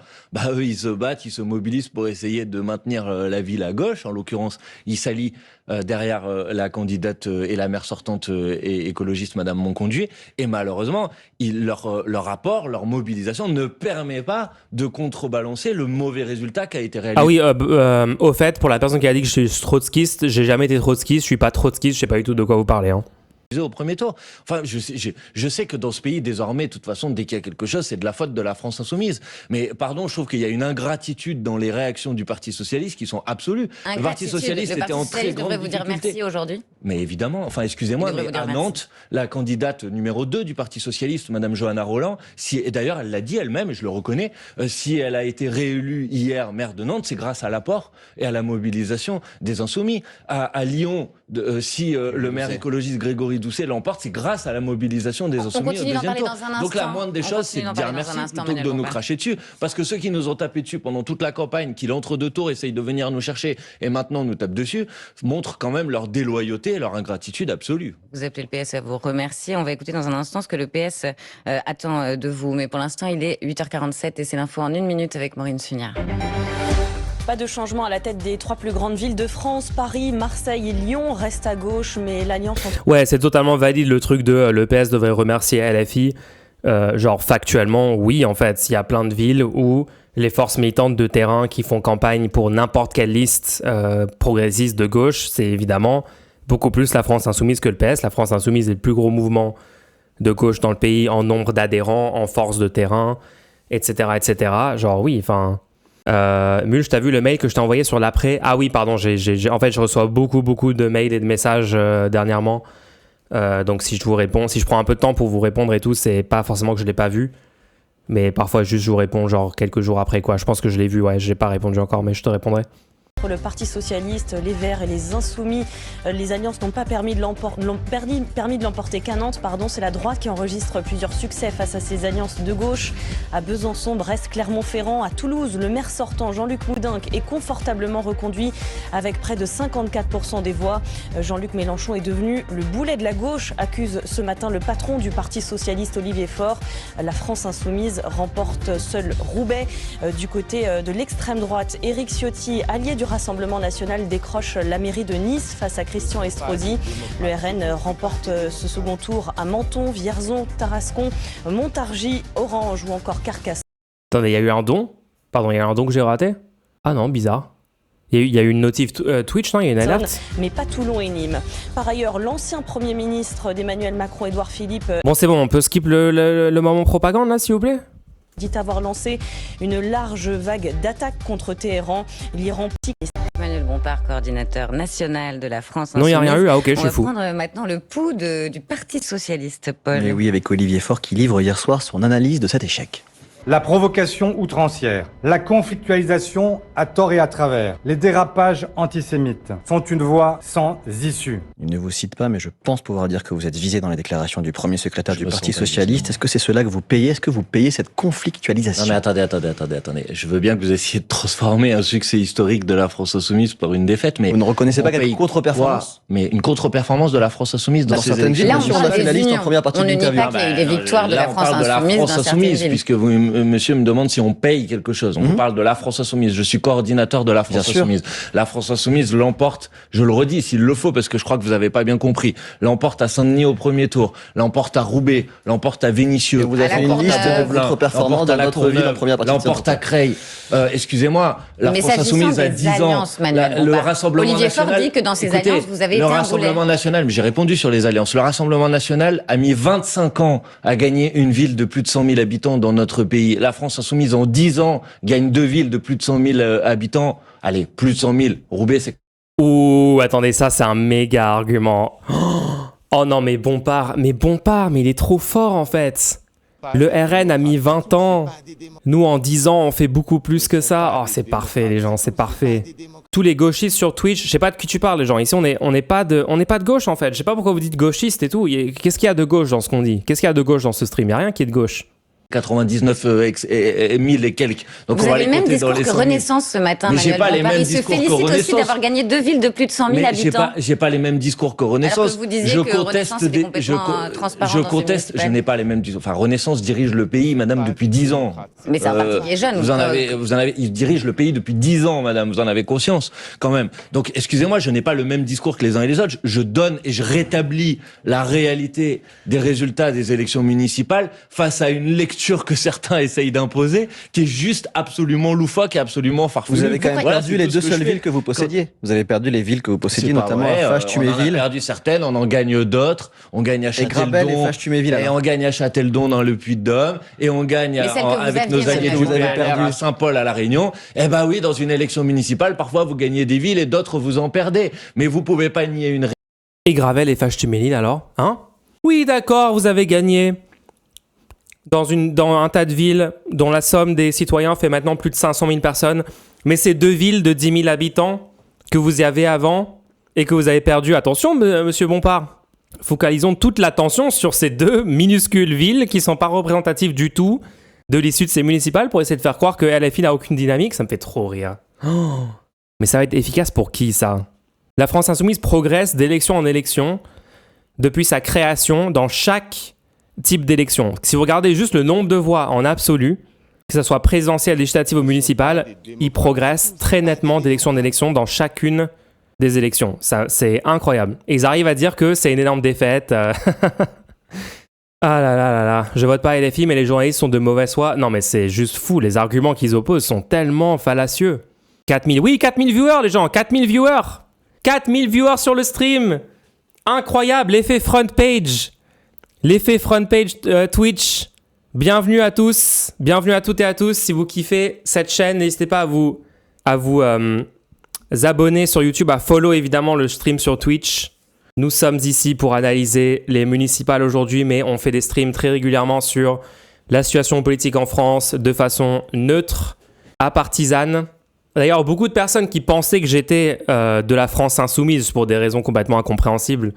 eux, ils se battent, ils se mobilisent pour essayer de maintenir la ville à gauche. En l'occurrence, ils s'allient derrière la candidate et la maire sortante et écologiste, Madame Monconduit. Et malheureusement, leur rapport, leur mobilisation ne permet pas de contrebalancer le mauvais résultat qui a été réalisé. Ah oui, au fait, pour la personne qui a dit que je suis trotskiste, j'ai jamais été trotskiste, je suis pas trotskiste, je sais pas du tout de quoi vous parlez. Au premier tour. Enfin, je sais que dans ce pays, désormais, de toute façon, dès qu'il y a quelque chose, c'est de la faute de la France insoumise. Mais pardon, je trouve qu'il y a une ingratitude dans les réactions du Parti socialiste qui sont absolues. Le Parti socialiste était en très grande difficulté. Vous dire merci aujourd'hui. Mais évidemment, enfin, excusez-moi, mais à Nantes, la candidate numéro 2 du Parti socialiste, Madame Johanna Rolland, et d'ailleurs, elle l'a dit elle-même, et je le reconnais, si elle a été réélue hier maire de Nantes, c'est grâce à l'apport et à la mobilisation des insoumis. À Lyon, le maire écologiste Grégory Doucet l'emporte, c'est grâce à la mobilisation des Insoumis au deuxième tour. Donc la moindre des choses, c'est de dire merci plutôt que de nous cracher dessus. Parce que ceux qui nous ont tapé dessus pendant toute la campagne, qui l'entre-deux tours essayent de venir nous chercher et maintenant nous tapent dessus, montrent quand même leur déloyauté et leur ingratitude absolue. Vous appelez le PS à vous remercier. On va écouter dans un instant ce que le PS attend de vous. Mais pour l'instant, il est 8h47 et c'est l'info en 1 minute avec Maureen Sugnard. Pas de changement à la tête des 3 plus grandes villes de France. Paris, Marseille et Lyon restent à gauche, mais l'alliance... Ouais, c'est totalement valide le truc de le PS devrait remercier LFI. Factuellement, oui, en fait. Il y a plein de villes où les forces militantes de terrain qui font campagne pour n'importe quelle liste progressiste de gauche, c'est évidemment beaucoup plus la France insoumise que le PS. La France insoumise est le plus gros mouvement de gauche dans le pays en nombre d'adhérents, en force de terrain, etc., etc. Genre, oui, enfin... Mulch, t'as vu le mail que je t'ai envoyé sur l'après? Ah oui, pardon, en fait, je reçois beaucoup de mails et de messages dernièrement. Donc, si je vous réponds, si je prends un peu de temps pour vous répondre et tout, c'est pas forcément que je l'ai pas vu. Mais parfois, juste, je vous réponds genre quelques jours après, quoi. Je pense que je l'ai vu, ouais, j'ai pas répondu encore, mais je te répondrai. Le Parti socialiste, les Verts et les Insoumis, les alliances n'ont pas permis de l'emporter qu'à Nantes. C'est la droite qui enregistre plusieurs succès face à ces alliances de gauche. À Besançon, Brest, Clermont-Ferrand, à Toulouse, le maire sortant Jean-Luc Moudenc est confortablement reconduit avec près de 54% des voix. Jean-Luc Mélenchon est devenu le boulet de la gauche, accuse ce matin le patron du Parti socialiste Olivier Faure. La France insoumise remporte seul Roubaix. Du côté de l'extrême droite, Éric Ciotti, allié du Rassemblement national, décroche la mairie de Nice face à Christian Estrosi. Le RN remporte ce second tour à Menton, Vierzon, Tarascon, Montargis, Orange ou encore Carcassonne. Attendez, il y a eu un don? Pardon, il y a un don que j'ai raté? Ah non, bizarre. Il y a eu une notif Twitch, non? Il y a une alerte? Mais pas Toulon et Nîmes. Par ailleurs, l'ancien Premier ministre d'Emmanuel Macron, Édouard Philippe, Bon, c'est bon, on peut skip le moment propagande, là, s'il vous plaît? dit avoir lancé une large vague d'attaques contre Téhéran. L'Iran pique. Emmanuel Bompard, coordinateur national de la France Non, il n'y a Insoumise. rien eu? Ah ok, je On suis va fou. prendre maintenant le pouls du Parti Socialiste, Paul. Et oui, avec Olivier Faure qui livre hier soir son analyse de cet échec. La provocation outrancière, la conflictualisation à tort et à travers, les dérapages antisémites sont une voie sans issue. Il ne vous cite pas, mais je pense pouvoir dire que vous êtes visé dans les déclarations du premier secrétaire du me Parti sens pas Socialiste. visé. Est-ce que c'est cela que vous payez? Est-ce que vous payez cette conflictualisation? Non mais attendez. Je veux bien que vous essayiez de transformer un succès historique de la France Insoumise par une défaite, mais... Vous ne reconnaissez pas on qu'il y a paye une contre-performance? quoi? Mais une contre-performance de la France Insoumise dans ces certaines villes, élections. Là, on bien sûr, on a parle fait la des liste en unions. première partie On de ne nie l'interview. pas qu'il y a eu des victoires de la France Insoumise dans certaines villes. puisque monsieur me demande si on paye quelque chose. On parle de la France Insoumise. Je suis coordinateur de la France Bien sûr. Insoumise. La France Insoumise l'emporte, je le redis s'il le faut, parce que je crois que vous n'avez pas bien compris, l'emporte à Saint-Denis au premier tour, l'emporte à Roubaix, l'emporte à Vénissieux, Et vous avez À la fait une liste Courneuve. de votre performance dans votre ville en première partie de l'emporte à cette Creil. Excusez-moi, la Mais France s'agissant Insoumise a des 10 ans. alliances, Manuel Le Bompard, Rassemblement Olivier Faure national. dit que dans ces Écoutez, alliances, vous avez le été un Rassemblement boulet. national, mais j'ai répondu sur les alliances. Le Rassemblement national a mis 25 ans à gagner une ville de plus de 100 000 habitants dans notre pays. La France Insoumise, en 10 ans, gagne 2 villes de plus de 100 000 habitants. Allez, plus de 100 000. Roubaix, c'est... Ouh, attendez, ça c'est un méga argument. Oh non, mais Bompard, mais il est trop fort en fait. Le RN a mis 20 ans. Nous, en 10 ans, on fait beaucoup plus que ça. Oh, c'est parfait, les gens, c'est parfait. Tous les gauchistes sur Twitch, je sais pas de qui tu parles, les gens. Ici, on n'est pas de gauche, en fait. Je sais pas pourquoi vous dites gauchiste et tout. Qu'est-ce qu'il y a de gauche dans ce qu'on dit? Qu'est-ce qu'il y a de gauche dans ce stream? Il y a rien qui est de gauche. 99 000 et quelques. Donc Vous on va avez les le même compter dans discours les que 100 000. Renaissance ce matin, Mais j'ai Manuel pas les Bompard. mêmes Il se discours que félicite aussi Renaissance. d'avoir gagné 2 villes de plus de 100 000 Mais habitants. j'ai pas les mêmes discours que Renaissance. Alors que vous disiez que Renaissance était complètement transparent je dans ses conteste, je municipales. n'ai pas les mêmes discours. Enfin, Renaissance dirige le pays, madame, depuis 10 ans. Mais c'est un parti qui est jeune. Vous en avez, il dirige le pays depuis 10 ans, madame. Vous en avez conscience, quand même. Donc, excusez-moi, je n'ai pas le même discours que les uns et les autres. Je donne et je rétablis la réalité des résultats des élections municipales face à une lecture que certains essayent d'imposer, qui est juste absolument loufoque et absolument farfelue. Vous avez quand même Voilà, perdu c'est les tout deux ce que seules je fais. villes que vous possédiez. Vous avez perdu les villes que vous possédiez, C'est pas notamment vrai, à Fâche, on en a Tuméville. perdu certaines, on en gagne d'autres. On gagne à Grabel et Châteldon. Fâche-Tuméville, Et alors. on gagne à Châteldon dans le Puy-de-Dôme. Et on gagne Mais celle que vous avec aviez, nos celle alliés que du vous avez LR perdu. à Saint-Paul à La Réunion. Eh ben oui, dans une élection municipale, parfois vous gagnez des villes et d'autres vous en perdez. Mais vous pouvez pas nier une Et Gravel et Fâche-Tuméline alors? Hein? Oui, d'accord, vous avez gagné. Dans un tas de villes dont la somme des citoyens fait maintenant plus de 500 000 personnes. Mais c'est 2 villes de 10 000 habitants que vous y avez avant et que vous avez perdu. Attention, monsieur Bompard. Focalisons toute l'attention sur ces 2 minuscules villes qui sont pas représentatives du tout de l'issue de ces municipales pour essayer de faire croire que LFI n'a aucune dynamique. Ça me fait trop rire. Oh. Mais ça va être efficace pour qui, ça? La France Insoumise progresse d'élection en élection depuis sa création dans chaque type d'élection. Si vous regardez juste le nombre de voix en absolu, que ce soit présidentielle, législative ou municipale, il progresse très nettement d'élection en élection dans chacune des élections. Ça, c'est incroyable. Et ils arrivent à dire que c'est une énorme défaite. Ah là là là là. Je vote pas LFI, mais les journalistes sont de mauvaise foi. Non, mais c'est juste fou. Les arguments qu'ils opposent sont tellement fallacieux. 4000. Oui, 4000 viewers, les gens. 4000 viewers. 4000 viewers sur le stream. Incroyable. L'effet front page. L'effet front page Twitch. Bienvenue à tous. Bienvenue à toutes et à tous. Si vous kiffez cette chaîne, n'hésitez pas à vous abonner sur YouTube, à follow évidemment le stream sur Twitch. Nous sommes ici pour analyser les municipales aujourd'hui, mais on fait des streams très régulièrement sur la situation politique en France de façon neutre, apartisane. D'ailleurs, beaucoup de personnes qui pensaient que j'étais de la France insoumise pour des raisons complètement incompréhensibles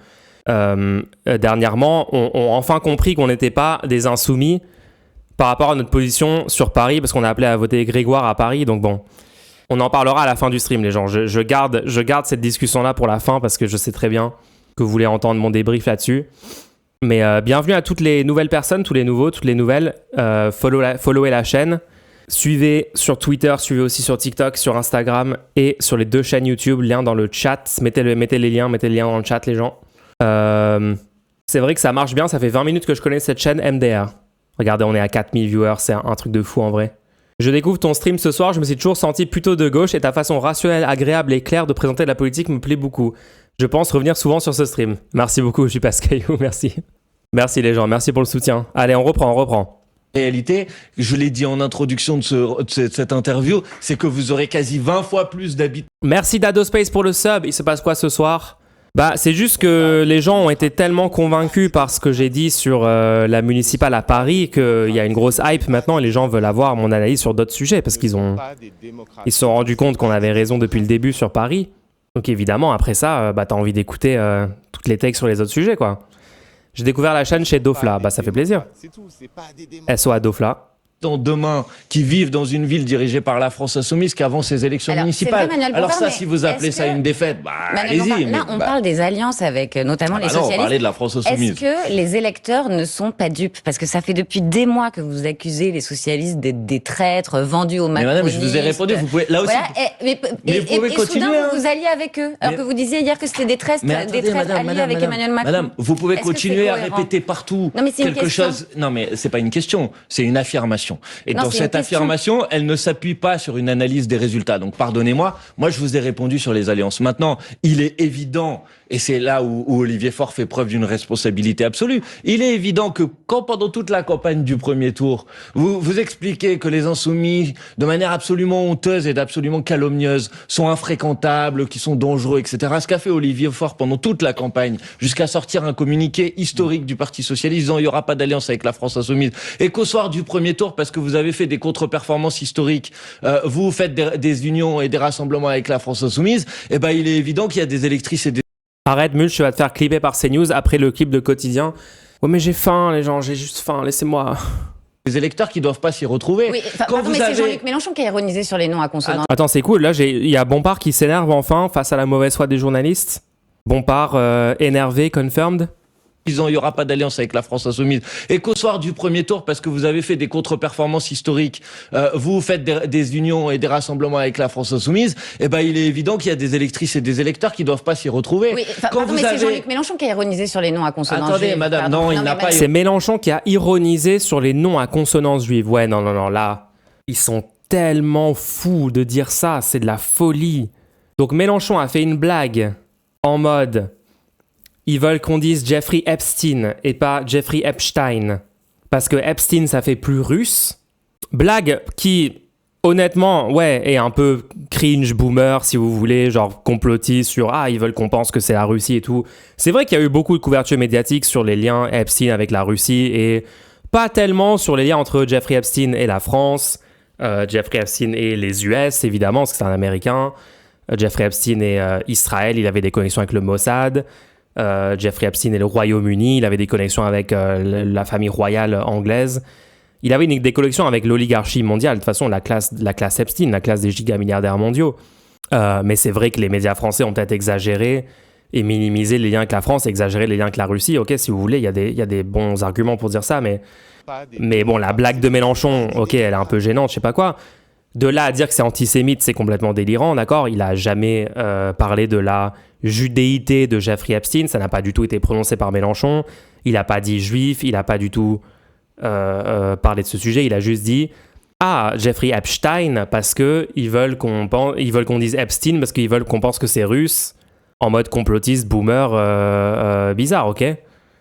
dernièrement ont enfin compris qu'on n'était pas des insoumis par rapport à notre position sur Paris, parce qu'on a appelé à voter Grégoire à Paris. Donc bon, on en parlera à la fin du stream, les gens. Je garde cette discussion-là pour la fin parce que je sais très bien que vous voulez entendre mon débrief là-dessus. Mais bienvenue à toutes les nouvelles personnes, tous les nouveaux, toutes les nouvelles. Followez la chaîne. Suivez sur Twitter, suivez aussi sur TikTok, sur Instagram et sur les 2 chaînes YouTube. Lien dans le chat. Mettez les liens dans le chat, les gens. C'est vrai que ça marche bien. Ça fait 20 minutes que je connais cette chaîne MDR. Regardez, on est à 4000 viewers. C'est un truc de fou en vrai. Je découvre ton stream ce soir, je me suis toujours senti plutôt de gauche et ta façon rationnelle, agréable et claire de présenter la politique me plaît beaucoup. Je pense revenir souvent sur ce stream. Merci beaucoup, je suis Pascaillou, merci. Merci les gens, merci pour le soutien. Allez, on reprend. Réalité, je l'ai dit en introduction de cette interview, c'est que vous aurez quasi 20 fois plus d'habitants. Merci Dadospace pour le sub. Il se passe quoi ce soir ? Bah, c'est juste que les gens ont été tellement convaincus par ce que j'ai dit sur la municipale à Paris qu'il y a une grosse hype maintenant et les gens veulent avoir mon analyse sur d'autres sujets parce qu'ils se sont rendus compte qu'on avait raison depuis le début sur Paris. Donc évidemment, après ça, t'as envie d'écouter toutes les takes sur les autres sujets, quoi. J'ai découvert la chaîne chez Dofla, ça fait plaisir. SO à Dofla. Demain, qui vivent dans une ville dirigée par la France Insoumise qu'avant ces élections municipales. Alors ça, si vous appelez ça une défaite, allez-y. Là, on parle des alliances avec notamment les socialistes. On parlait de la France Insoumise. Est-ce que les électeurs ne sont pas dupes? Parce que ça fait depuis des mois que vous accusez les socialistes d'être des traîtres vendus aux macronistes. Mais madame, je vous ai répondu, vous pouvez, là aussi. Voilà, mais vous pouvez continuer. Soudain, vous alliez avec eux. Alors que vous disiez hier que c'était des traîtres, alliés avec Emmanuel Macron. Madame, vous pouvez continuer à répéter partout quelque chose. Non, mais c'est pas une question, c'est une affirmation. Et dans cette affirmation, elle ne s'appuie pas sur une analyse des résultats. Donc, pardonnez-moi, moi, je vous ai répondu sur les alliances. Maintenant, il est évident, et c'est là où Olivier Faure fait preuve d'une responsabilité absolue, il est évident que quand, pendant toute la campagne du premier tour, vous expliquez que les Insoumis, de manière absolument honteuse et absolument calomnieuse, sont infréquentables, qui sont dangereux, etc. Ce qu'a fait Olivier Faure pendant toute la campagne, jusqu'à sortir un communiqué historique du Parti Socialiste disant il n'y aura pas d'alliance avec la France Insoumise, et qu'au soir du premier tour, parce que vous avez fait des contre-performances historiques, vous faites des unions et des rassemblements avec la France Insoumise, il est évident qu'il y a des électrices et des... Arrête Mulch, je vais te faire clipper par CNews après le clip de Quotidien. Ouais mais j'ai faim les gens, j'ai juste faim, laissez-moi. Des électeurs qui doivent pas s'y retrouver. Oui, c'est Jean-Luc Mélenchon qui a ironisé sur les noms à consonance. Attends, c'est cool, là il y a Bompard qui s'énerve enfin face à la mauvaise foi des journalistes. Bompard énervé, confirmed. Disant il n'y aura pas d'alliance avec la France Insoumise, et qu'au soir du premier tour, parce que vous avez fait des contre-performances historiques, vous faites des unions et des rassemblements avec la France Insoumise, il est évident qu'il y a des électrices et des électeurs qui ne doivent pas s'y retrouver. Oui, c'est Jean-Luc Mélenchon qui a ironisé sur les noms à consonance juive. Attendez, madame, non, il n'a pas... C'est Mélenchon qui a ironisé sur les noms à consonance juive. Ouais, non, là, ils sont tellement fous de dire ça, c'est de la folie. Donc Mélenchon a fait une blague en mode... Ils veulent qu'on dise Jeffrey Epstein et pas Jeffrey Epstein. Parce que Epstein, ça fait plus russe. Blague qui, honnêtement, est un peu cringe, boomer, si vous voulez, genre complotiste sur « Ah, ils veulent qu'on pense que c'est la Russie et tout ». C'est vrai qu'il y a eu beaucoup de couverture médiatique sur les liens Epstein avec la Russie et pas tellement sur les liens entre Jeffrey Epstein et la France, Jeffrey Epstein et les US, évidemment, parce que c'est un Américain, Jeffrey Epstein et Israël, il avait des connexions avec le Mossad, Jeffrey Epstein et le Royaume-Uni, il avait des connexions avec la famille royale anglaise. Il avait des connexions avec l'oligarchie mondiale. De toute façon, la classe Epstein, la classe des gigamilliardaires mondiaux. Mais c'est vrai que les médias français ont peut-être exagéré et minimisé les liens avec la France, exagéré les liens avec la Russie. Ok, si vous voulez, il y a des bons arguments pour dire ça, mais bon, la blague de Mélenchon, ok, elle est un peu gênante, je sais pas quoi. De là à dire que c'est antisémite, c'est complètement délirant, d'accord ? Il a jamais parlé de la judéité de Jeffrey Epstein, ça n'a pas du tout été prononcé par Mélenchon. Il n'a pas dit juif, il n'a pas du tout parlé de ce sujet, il a juste dit Jeffrey Epstein, parce qu'ils veulent qu'on dise Epstein, parce qu'ils veulent qu'on pense que c'est russe, en mode complotiste, boomer, bizarre, ok ?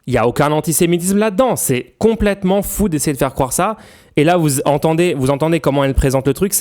Il n'y a aucun antisémitisme là-dedans, c'est complètement fou d'essayer de faire croire ça. Et là, vous entendez comment elle présente le truc,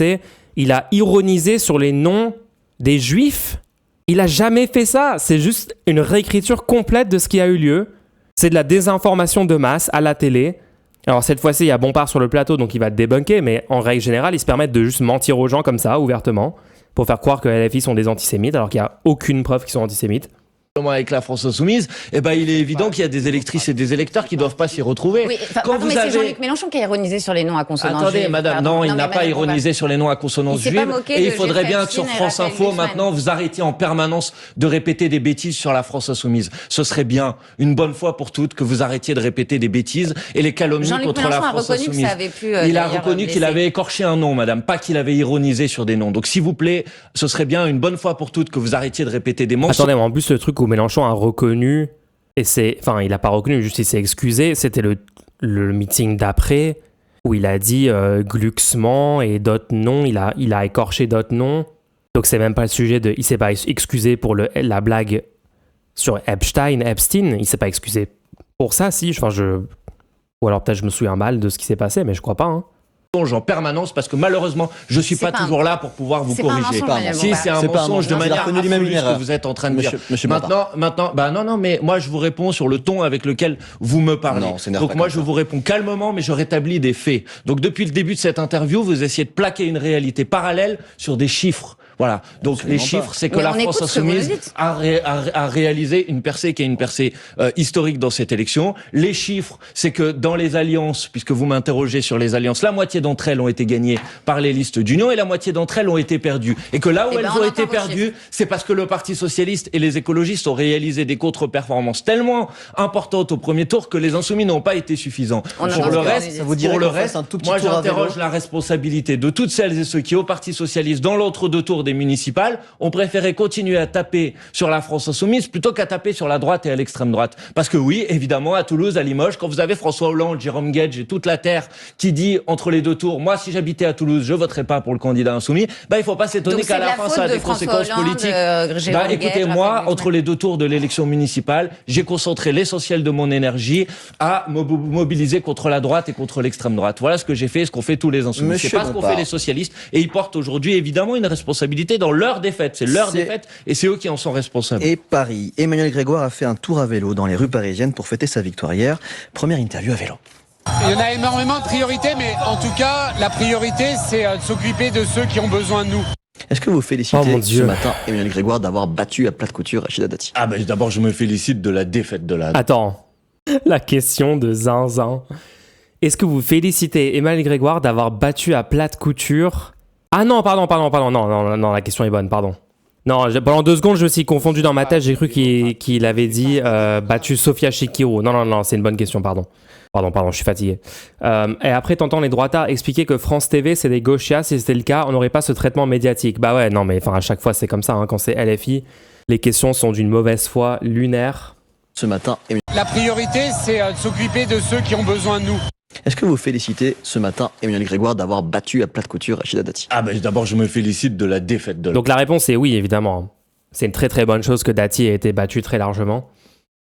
il a ironisé sur les noms des juifs. Il a jamais fait ça, c'est juste une réécriture complète de ce qui a eu lieu. C'est de la désinformation de masse à la télé. Alors cette fois-ci, il y a Bompard sur le plateau, donc il va te débunker, mais en règle générale, ils se permettent de juste mentir aux gens comme ça, ouvertement, pour faire croire que LFI sont des antisémites, alors qu'il n'y a aucune preuve qu'ils sont antisémites. Avec la France Insoumise, il est évident qu'il y a des électrices et des électeurs qui ne doivent pas s'y retrouver. Oui, c'est Jean-Luc Mélenchon qui a ironisé sur les noms à consonance juive. Attendez, madame, non, il n'a pas ironisé sur les noms à consonance juive. Et il faudrait bien que sur France Info, maintenant, vous arrêtiez en permanence de répéter des bêtises sur la France Insoumise. Ce serait bien, une bonne fois pour toutes, que vous arrêtiez de répéter des bêtises et les calomnies contre la France Insoumise. Il a reconnu qu'il avait écorché un nom, madame, pas qu'il avait ironisé sur des noms. Donc, s'il vous plaît, ce serait bien, une bonne fois pour toutes, que vous arrêtiez de répéter des mensonges. Attendez, mais en plus, le truc où Mélenchon a reconnu, il n'a pas reconnu, juste il s'est excusé, c'était le meeting d'après. où il a dit Glucksmann et d'autres noms, il a écorché d'autres noms. Donc c'est même pas le sujet de... Il s'est pas excusé pour la blague sur Epstein, il s'est pas excusé pour ça, si. Ou alors peut-être je me souviens mal de ce qui s'est passé, mais je crois pas, hein. En permanence parce que malheureusement je suis pas toujours là pour pouvoir vous corriger. Si c'est un mensonge de manière absolue ce que vous êtes en train de dire. Maintenant, non, mais moi je vous réponds sur le ton avec lequel vous me parlez. Donc moi je vous réponds calmement, mais je rétablis des faits. Donc depuis le début de cette interview, vous essayez de plaquer une réalité parallèle sur des chiffres. Voilà. Donc absolument les chiffres, c'est que la France Insoumise a réalisé une percée qui est une percée historique dans cette élection. Les chiffres, c'est que dans les alliances, puisque vous m'interrogez sur les alliances, la moitié d'entre elles ont été gagnées par les listes d'union et la moitié d'entre elles ont été perdues. Et que là où elles ont été perdues, c'est parce que le Parti socialiste et les écologistes ont réalisé des contre-performances tellement importantes au premier tour que les insoumis n'ont pas été suffisants. Pour le reste, moi j'interroge la responsabilité de toutes celles et ceux qui au Parti socialiste, dans l'entre-deux tours des municipales, ont préféré continuer à taper sur la France insoumise plutôt qu'à taper sur la droite et à l'extrême droite. Parce que oui, évidemment, à Toulouse, à Limoges, quand vous avez François Hollande, Jérôme Guedj et toute la terre qui dit entre les deux tours, moi si j'habitais à Toulouse, je voterais pas pour le candidat insoumis, il faut pas s'étonner qu'à la fin ça a des conséquences politiques. Écoutez, moi, entre les deux tours de l'élection municipale, j'ai concentré l'essentiel de mon énergie à mobiliser contre la droite et contre l'extrême droite. Voilà ce que j'ai fait, ce qu'ont fait tous les insoumis. C'est pas ce qu'ont fait les socialistes et ils portent aujourd'hui évidemment une responsabilité dans leur défaite. C'est leur défaite et c'est eux qui en sont responsables. Et Paris. Emmanuel Grégoire a fait un tour à vélo dans les rues parisiennes pour fêter sa victoire hier. Première interview à vélo. Il y en a énormément de priorités, mais en tout cas, la priorité, c'est de s'occuper de ceux qui ont besoin de nous. Est-ce que vous félicitez ce matin Emmanuel Grégoire d'avoir battu à plate couture Rachida Dati? D'abord, je me félicite de la défaite de la... Attends, la question de Zinzin. Est-ce que vous félicitez Emmanuel Grégoire d'avoir battu à plate couture... Ah non, pardon, non, la question est bonne, pardon. Non, pendant 2 secondes, je me suis confondu dans ma tête, j'ai cru qu'il avait dit battu Sofia Chikirou. Non, c'est une bonne question, pardon, je suis fatigué. Et après, t'entends les droitards expliquer que France TV, c'est des gauchias, si c'était le cas, on n'aurait pas ce traitement médiatique. Bah ouais, non, mais à chaque fois, c'est comme ça, hein, quand c'est LFI, les questions sont d'une mauvaise foi lunaire. Ce matin... La priorité, c'est de s'occuper de ceux qui ont besoin de nous. Est-ce que vous félicitez ce matin Emmanuel Grégoire d'avoir battu à plate couture Rachida Dati? D'abord, je me félicite de la défaite de la... Donc la réponse est oui, évidemment. C'est une très très bonne chose que Dati ait été battu très largement.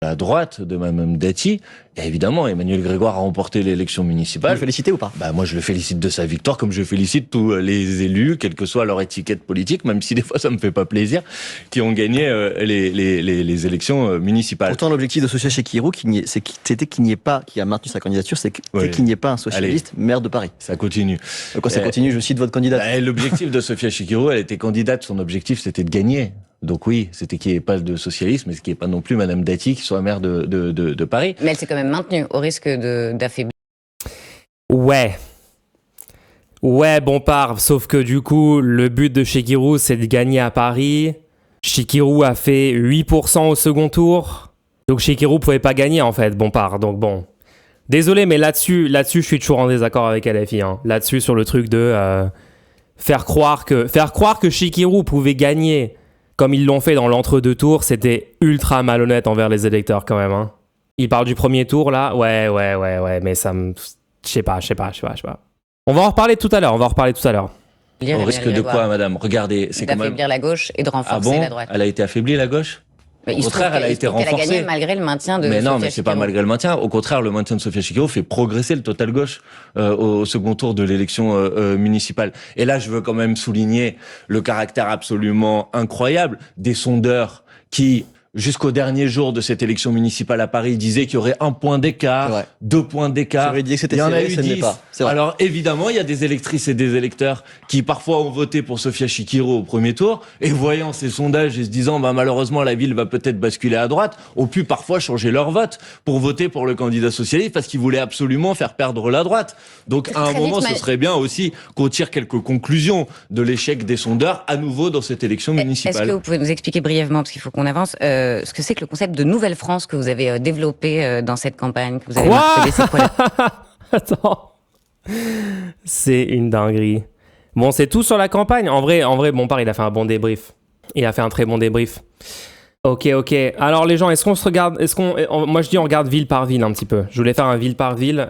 La droite de Mme Dati, et évidemment, Emmanuel Grégoire a remporté l'élection municipale. Vous le félicitez ou pas? Moi, je le félicite de sa victoire, comme je félicite tous les élus, quelle que soit leur étiquette politique, même si des fois ça me fait pas plaisir, qui ont gagné les élections municipales. Pourtant, l'objectif de Sofia Chikirou, c'était qu'il n'y ait pas, qui a maintenu sa candidature, c'était qu'il n'y ait pas un socialiste maire de Paris. Ça continue. Quoi, ça continue? Je cite votre candidate. L'objectif de Sofia Chikirou, elle était candidate, son objectif c'était de gagner. Donc oui, c'était qu'il n'y ait pas de socialisme, mais qu'il n'y ait pas non plus Madame Dati qui soit maire de Paris. Mais elle s'est quand même maintenue, au risque d'affaiblir. Ouais, Bompard, sauf que du coup, le but de Chikirou, c'est de gagner à Paris. Chikirou a fait 8% au second tour. Donc Chikirou pouvait pas gagner en fait, Bompard. Donc bon, désolé, mais là-dessus, je suis toujours en désaccord avec LFI. Hein. Là-dessus, sur le truc de faire croire que Chikirou pouvait gagner... Comme ils l'ont fait dans l'entre-deux tours, c'était ultra malhonnête envers les électeurs quand même. Hein. Ils parlent du premier tour là, ouais, mais ça me... Je sais pas. On va en reparler tout à l'heure, Au risque de quoi, madame? Regardez, c'est quand même... D'affaiblir la gauche et de renforcer la droite. Elle a été affaiblie, la gauche? Au contraire, elle a été renforcée. Elle a gagné malgré le maintien de Sofia Chikirou. Mais c'est pas malgré le maintien. Au contraire, le maintien de Sofia Chikirou fait progresser le total gauche au second tour de l'élection municipale. Et là, je veux quand même souligner le caractère absolument incroyable des sondeurs qui, jusqu'au dernier jour de cette élection municipale à Paris, disaient qu'il y aurait 1 point d'écart, 2 points d'écart. J'aurais dit que c'était il y en a serré, eu ça 10. n'est pas. Alors évidemment, il y a des électrices et des électeurs qui parfois ont voté pour Sofia Chikirou au premier tour et voyant ces sondages et se disant malheureusement la ville va peut-être basculer à droite, ont pu parfois changer leur vote pour voter pour le candidat socialiste parce qu'ils voulaient absolument faire perdre la droite. Donc à un moment, ce serait bien aussi qu'on tire quelques conclusions de l'échec des sondeurs à nouveau dans cette élection municipale. Est-ce que vous pouvez nous expliquer brièvement, parce qu'il faut qu'on avance, ce que c'est que le concept de Nouvelle-France que vous avez développé dans cette campagne, que vous avez martelé, c'est quoi? Attends. C'est une dinguerie. Bon, c'est tout sur la campagne. En vrai, Bompard, il a fait un bon débrief. Il a fait un très bon débrief. Ok. Alors, les gens, est-ce qu'on se regarde... Moi, je dis on regarde ville par ville un petit peu. Je voulais faire un ville par ville,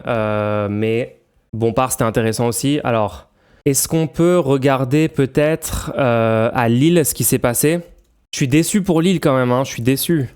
mais... Bompard, c'était intéressant aussi. Alors, est-ce qu'on peut regarder peut-être à Lille ce qui s'est passé ? Je suis déçu pour Lille quand même, je suis déçu.